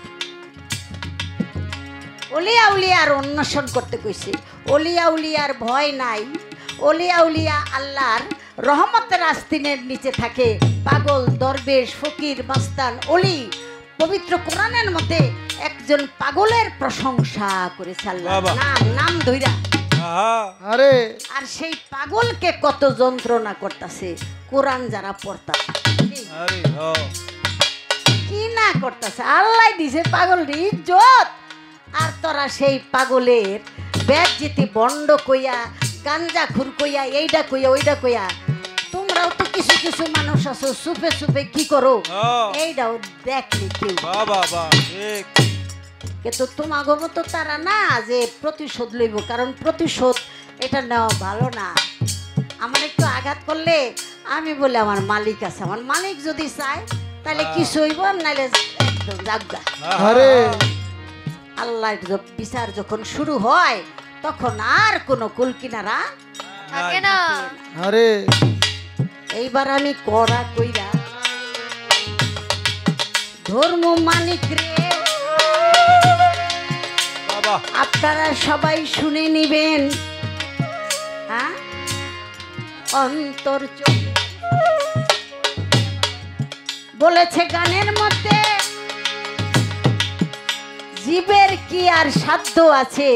অলিয়া উলিয়ার অন্বেষণ করতে কইছে। অলিয়া উলিয়ার ভয় নাই, অলিয়া উলিয়া আল্লাহর রহমতের আস্তিনের নিচে থাকে। পাগল, দরবেশ, ফকির, মাস্তান, অলি পবিত্র কোরআনের মধ্যে একজন পাগলের প্রশংসা করেছে আল্লাহ, বাবা। নাম ধইরা। আহা আরে আর সেই পাগলকে কত যন্ত্রণা করতেছে কোরআন যারা পড়তাছে, আরে হ কি না করতেছে। আল্লাহ দিছে পাগল ইজ্জত, আর তোরা সেই পাগলের বেজ্জতি বন্ড কইয়া, গাঞ্জা খুর কইয়া, এইটা কইয়া ওইটা কইয়া। তোমরাও তো কিছু কিছু মানুষ আছো সুপে সুপে কি করো, হ্যাঁ। এইটাও দেখলি কেউ। বাবা বা ঠিক কিন্তু তোমাগো মতো তারা না যে প্রতিশোধ লইব, কারণ প্রতিশোধ এটা নেওয়া ভালো না। আমার একটু আঘাত করলে আমি বলে আমার মালিক আছে, আমার মালিক যদি চায় তাহলে কিছু হইব, নাহলে একদম জাগা। আরে আল্লাহর বিচার যখন শুরু হয় তখন আর কোনো কুলকিনারা থাকে না। আরে এইবার আমি করা কইরা ধর্ম মানিক রে, বাবা আপনারা সবাই শুনে নিবেন। হ্যাঁ, অন্তর চোখ বলেছে গানের মধ্যে, জীবের কি আর সাধ্য আছে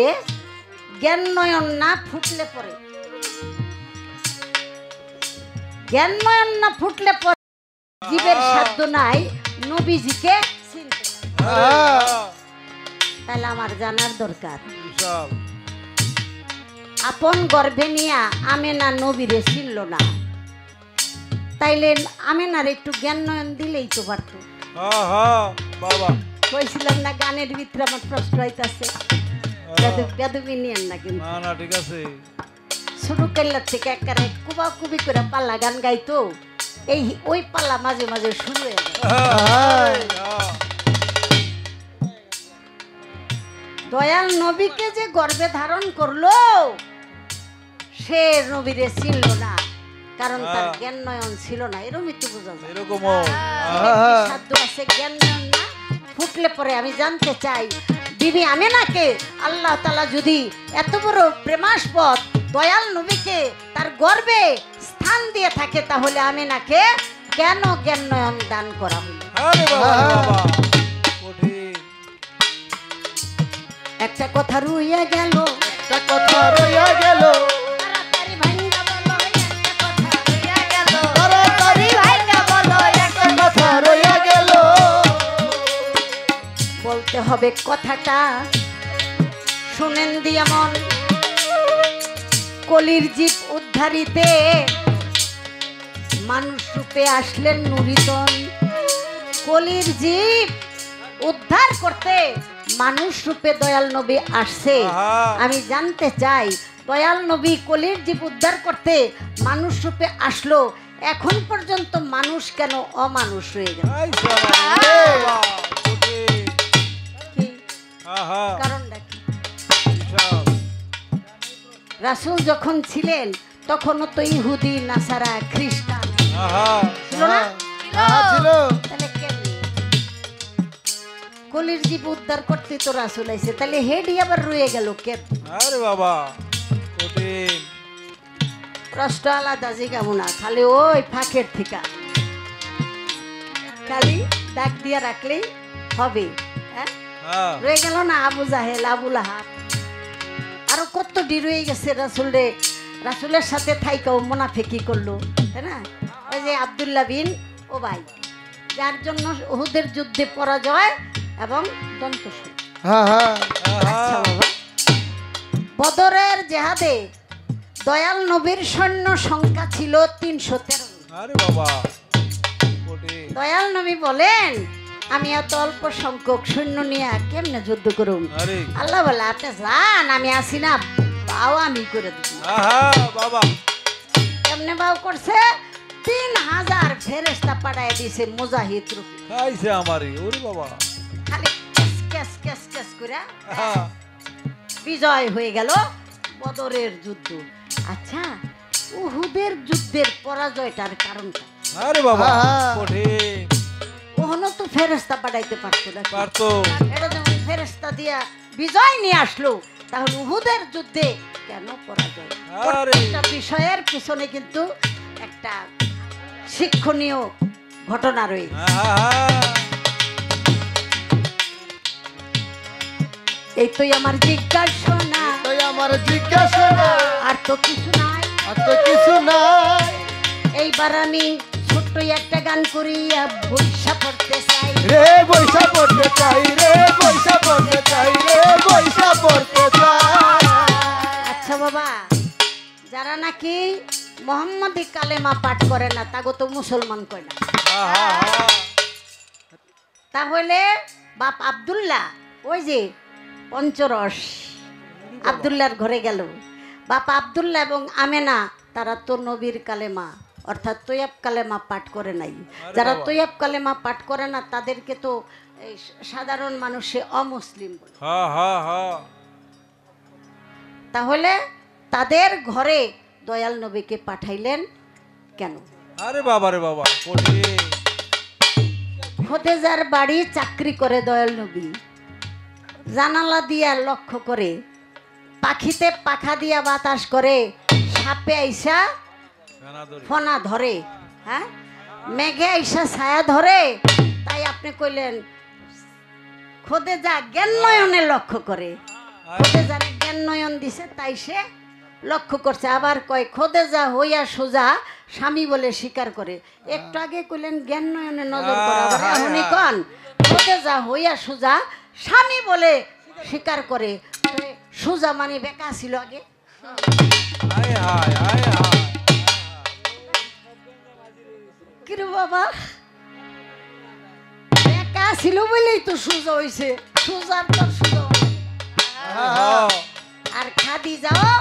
জ্ঞান নয়ন না ফুটলে পরে, জ্ঞান নয়ন না ফুটলে পরে জীবের সাধ্য নাই নবীজিকে চিনতে। আরে হ্যাঁ। তাহলে আমার জানার দরকার, বিশাল আপন গর্ভে নিয়া আমেনা নবীরে ছিল না, তাইলে আমেনার একটু জ্ঞান নয়ন দিলেই তো পারতো। হ্যাঁ হ্যাঁ বাবা কইছিলাম না গানের ভিতরে আমার প্রশ্ন হইতাছে, বেদবি নিয়েন না কিন্তু। না না ঠিক আছে শুরু করলার থেকে একেবারে কুবা কুবি করে পাল্লা গান গাইতো, এই ওই পাল্লা মাঝে মাঝে শুরু হয়ে যায়। হ্যাঁ দয়াল নবীকে যে গর্ভে ধারণ করলো সে নবীরে চিনল না, কারণ তার জ্ঞান নয়ন ছিল না। এরকমই তো বোঝা যায়। এরকমও কি সাধ্য আছে জ্ঞান নয়ন না ফুটলে পরে। আমি জানতে চাই বিবি আমেনাকে আল্লাহ তাআলা যদি এত বড় প্রেমাস্পদ দয়াল নবীকে তার গর্ভে স্থান দিয়ে থাকে, তাহলে আমেনাকে কেন জ্ঞান নয়ন দান করা হলো? আরে বাবা বাবা কঠিন একটা কথা রইয়া গেল, একটা কথা রইয়া গেল, তাড়াতাড়ি ভাঙ্গা বলো, একটা কথা রইয়া গেল, তাড়াতাড়ি ভাঙ্গা বলো, একটা কথা রইয়া গেল। বলতে হবে কথাটা শুনেন দিয়া মন। কলির জীব উদ্ধারিতে মানুষ রূপে আসলেন নুরিতন। কলির জীব উদ্ধার করতে মানুষ রূপে দয়াল নবী আসছে। আহা। আমি জানতে চাই দয়াল নবী কলির জীব উদ্ধার করতে মানুষ রূপে আসলো, এখন পর্যন্ত মানুষ কেন অমানুষ হয়ে গেল? আইসা বাবা কঠিন কি আহা কারণটা কি? বিশাল রাসূল যখন ছিলেন তখনও তো ইহুদি, নাসারা, খ্রিস্টান আহা ছিল না? ছিল তাহলে কেমনে কলির জীব উদ্ধার করতে তো রাসূল আইছে, তাহলে হেডি আবার রয়ে গেল কেন? আরে বাবা কঠিন প্রশ্ন আলাদা জিগাবো না, খালি ওই ফাঁকের থেকে খালি ডাক দিয়া রাখলেই হবে। হ্যাঁ, হ্যাঁ রয়ে গেল না আবু জাহেল, আবু লাহাব, আরো কত ডি রয়ে গেছে। রাসূলের সাথে থাইকাও মুনাফিকি করলো, তাই না? ওই যে আব্দুল্লাহ বিন ওবাই, যার জন্য উহুদের যুদ্ধে পরাজয় এবং দন্তস্বর। হ্যাঁ হ্যাঁ আচ্ছা বাবা, বদরের জেহাদে দয়াল নবীর সৈন্য সংখ্যা ছিল 313। আরে বাবা কঠিন দয়াল নবী বলেন আমি এত অল্প সংখ্যক সৈন্য নিয়ে কেমনে যুদ্ধ করুম? আরে আল্লাহ বলে আপনি যান, আমি আসি না, বাও আমি করে দেব। আহা বাবা কেমনে বাও করছে? 3000 ফেরেশতা পাঠায় দিয়েছে মুজাহিদ রূপে, খাইছে আমারই ওরে বাবা খালি ক্যাস ক্যাস ক্যাস ক্যাস করে আহা বিজয় হয়ে গেল বদরের যুদ্ধ। আচ্ছা, উহুদের যুদ্ধের পরাজয়টার কারণটা আরে বাবা হ্যাঁ। কঠিন ওহনো তো ফেরেশতা পাঠাইতে পারতো না, পারতো এটা যখন ফেরেশতা দিয়া বিজয় নিয়ে আসলো, তাহলে উহুদের যুদ্ধে কেন পরাজয়? আরে প্রত্যেকটা বিষয়ের পিছনে কিন্তু একটা শিক্ষণীয় ঘটনা রয়েছে। এই তো আমার জিজ্ঞাসা, তুই আমার জিজ্ঞাসা না, আর তো কিছু নাই। আর তো কিছু নাই। এইবার আমি ছোট্ট একটা গান করিয়া বৈশা পড়তে চাই। রে বৈশা পড়তে চাই, রে বৈশা পড়তে চাই, রে বৈশা পড়তে চাই। আচ্ছা বাবা, যারা নাকি মোহাম্মদী কালেমা পাঠ করে না, তাগো তো মুসলমান কয় না। তাহলে বাপ আব্দুল্লাহ, ওই যে পঞ্চরস আব্দুল্লাহর ঘরে গেল, বাপ আব্দুল্লাহ এবং আমেনা, তারা তো নবীর কালেমা অর্থাৎ তৈয়াব কালেমা পাঠ করে নাই। যারা তৈয়াব কালেমা পাঠ করে না, তাদেরকে তো এই সাধারণ মানুষে অমুসলিম বলে। তাহলে তাদের ঘরে দয়াল নবীকে পাঠাইলেন কেন? আরে বাবা রে বাবা কঠিন খোদেজার বাড়ি চাকরি করে দয়াল নবী, জানালা দিয়া লক্ষ্য করে, পাখিতে পাখা দিয়া বাতাস করে, সাপে আইসা ফনা ধরে, হ্যাঁ মেঘে আইসা ছায়া ধরে। তাই আপনি কইলেন খোদেজা জ্ঞান নয়নে লক্ষ্য করে, খোদেজার জ্ঞান নয়ন দিছে, তাই সে লক্ষ্য করছে। আবার কয় খোদেজা হইয়া সোজা স্বামী বলে স্বীকার করে। একটু আগে কইলেন জ্ঞান নয়নে নজর করে, আবার এখনই কন খোদেজা হইয়া সোজা স্বামী বলে স্বীকার করে। সোজা মানে বেকা ছিল আগে। হায় হায় হায় হায় কিরে বাবা, বেকা ছিল বলেই তো সোজা হইছে, সোজার তো সোজা হইছে। আর খাদিজাও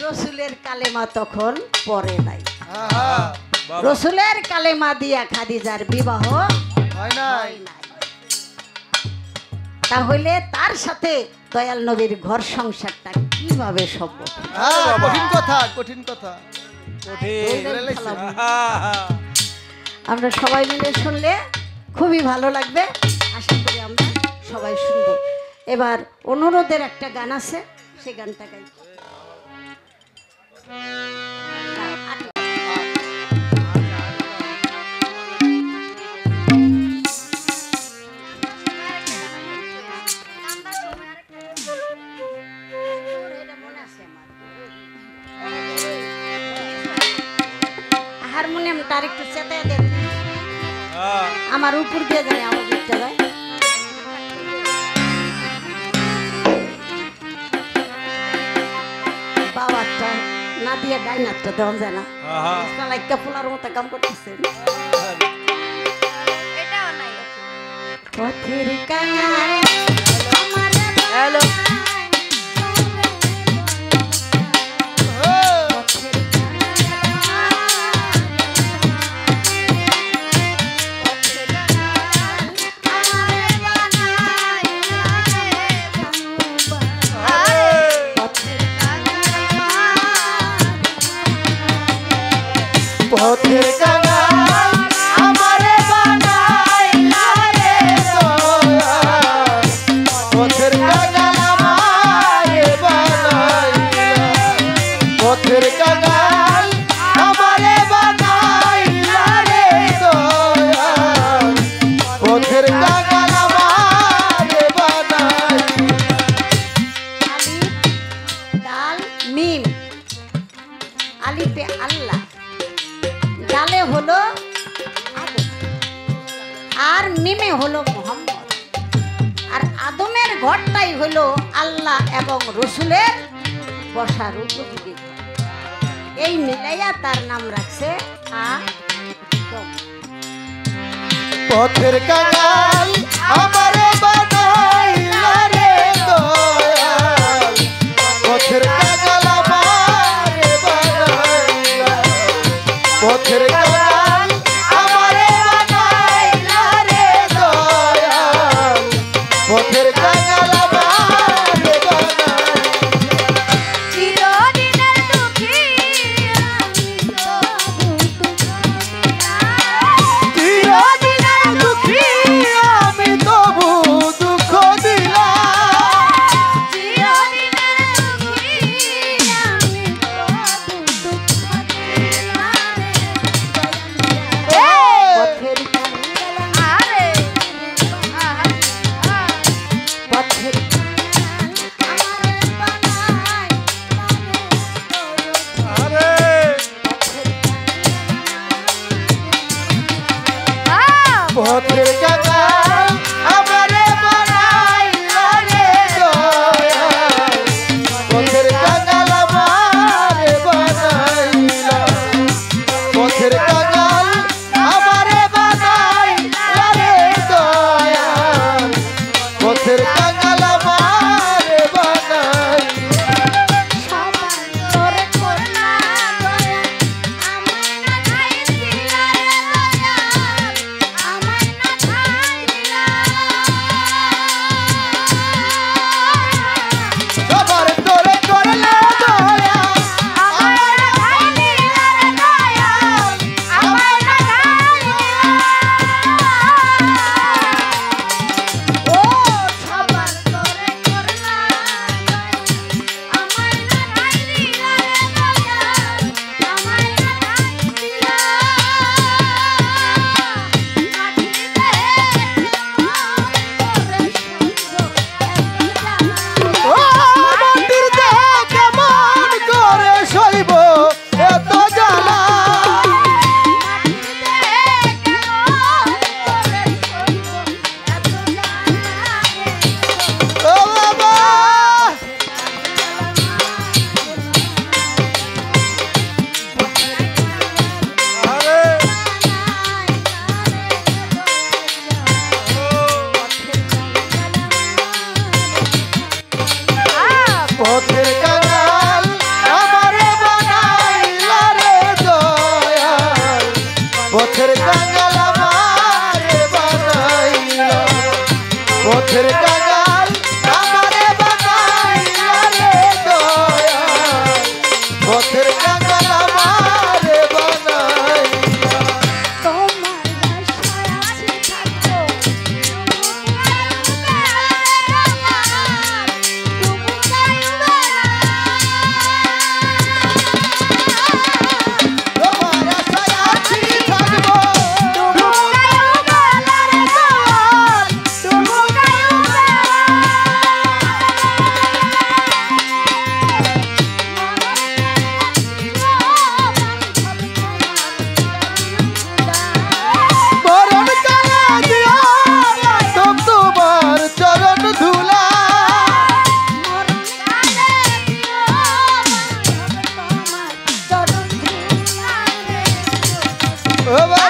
রসুলের কালেমা তখন পড়ে নাই। রসুলের কালেমা দিয়া খাদিজার বিবাহ হয় নাই। তাহলে তার সাথে দয়াল নবীর ঘর সংসারটা কিভাবে সম্ভব? কঠিন কথা, কঠিন কথা। আমরা সবাই মিলে শুনলে খুবই ভালো লাগবে, আশা করি আমরা সবাই শুনবো। এবার অনুরোধের একটা গান আছে, সেই গানটা গাই। হারমোনিয়ামটা আর একটু চেতায় দেন, আমার উপর দিয়ে জানি আওয়াজ উঠতে যায়। বাবারটা না দিয়ে ডাইনারটা দেওয়া যায় না, লাইকা পোলার মতো কাম করতেছেন। এটাও নাই। পথের কাঙাল আমার হ্যালো পথের কাঙাল আমারে বানাইলা রে দয়াল, পথের কাঙাল আমারে বানাইলা, পথের কাঙাল আমারে বানাইলা রে দয়াল, পথের কাঙাল আমারে বানাইলা। আলিফ দাল মিম, আলিফে আল্লাহ, ডালে হলো আদম, আর মিমে হলো মোহাম্মদ। আর আদমের ঘরটাই হলো আল্লাহ এবং রসুলের বসার উপযোগী ঘর। এই মিলাইয়া তার নাম রাখছে আদম। পথের কাঙাল আমারে বানাইলা রে দয়াল, পথের কাঙাল আমারে বানাইলা, পথের কাঙাল আমারে বানাইলা রে দয়াল, পথের কাঙাল আমারে বানাইলা। চিরদিনের দুঃখী আমি তবু তোমার পথের কাঙাল আমারে বানাইলা রে দয়াল পথের কাঙাল আমারে বানাইলা পথের কাঙাল আমারে বানাইলা রে দয়াল পথের কাঙাল আমারে বানাইলা তোরে করলা দয়া আমায় না ঠাই দিলা রে দয়া আমায় না ঠাই দিলা সবার তোরে করলে দয়া আমায় না ঠাই দিলা রে দয়া আমায় না ঠাই দিলা ও সবার তোরে করলা দয়া আমায় না ঠাই দিলা রে দয়া আমায় না ঠাই দিলা মাটিতে ও মাটির দেহ কেমন করে সইব এত জ্বালা ও বাবা আরে পথের কাঙাল আমারে বানাইলা রে দয়াল পথের কাঙাল আমারে বানাইলা পথের কাঙাল আমারে বানাইলা রে দয়াল পথের কাঙাল আমারে বানাইলা তোমার আশায় আছি থাকবো মরণ কালে দিও মাধব তোমার চরণ ধুলা ও বাবা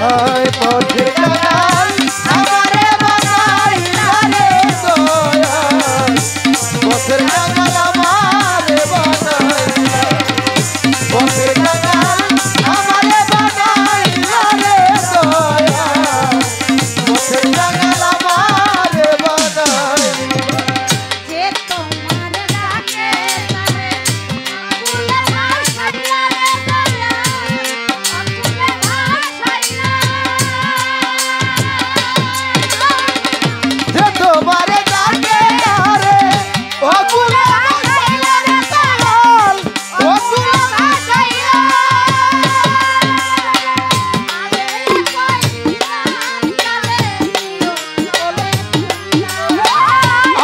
আয় পথের কাঙাল আমারে বানাইলা রে দয়াল পথের কাঙাল আমারে বানাইলা পথের কাঙাল আমারে বানাইলা রে দয়াল পথের কাঙাল আমারে বানাইলা যে তোমার ডাকে তারে আকুলে ভাসাইলা রে দয়া আকুলে ভাসাইলা যে তোমার ডাকে আরে ও গুলা ভাসাইলা রে দয়াল ও গুলা ভাসাইলা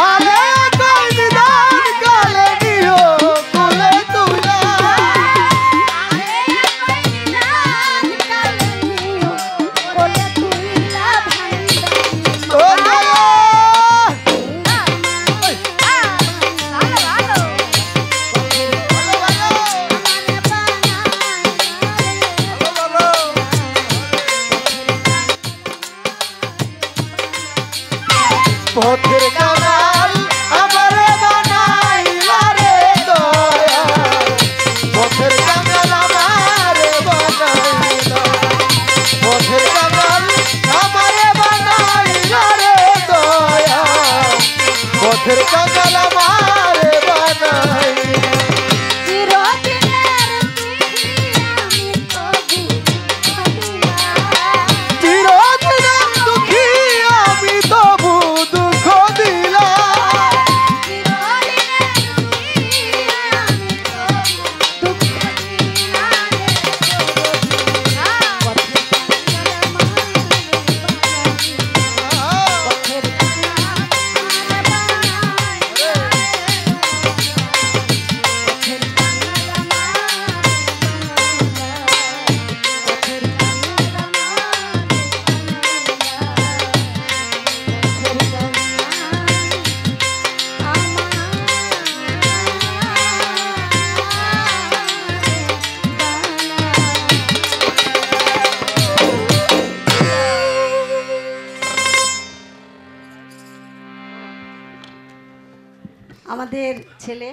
আরে কইলাম কালে নিও বলে আরে কই নিদান কালে নিও কোলে তুলা ও দয়া পথের কাঙাল আমারে বানাইলা রে দয়াল পথের কাঙাল আমারে বানাইলা পথের কাঙাল আমারে বানাইলা রে দয়াল পথের কাঙাল আমারে বানাইলা চিরদিনের দুঃখী আমি তবু দুঃখ দিলা আমাদের ছেলে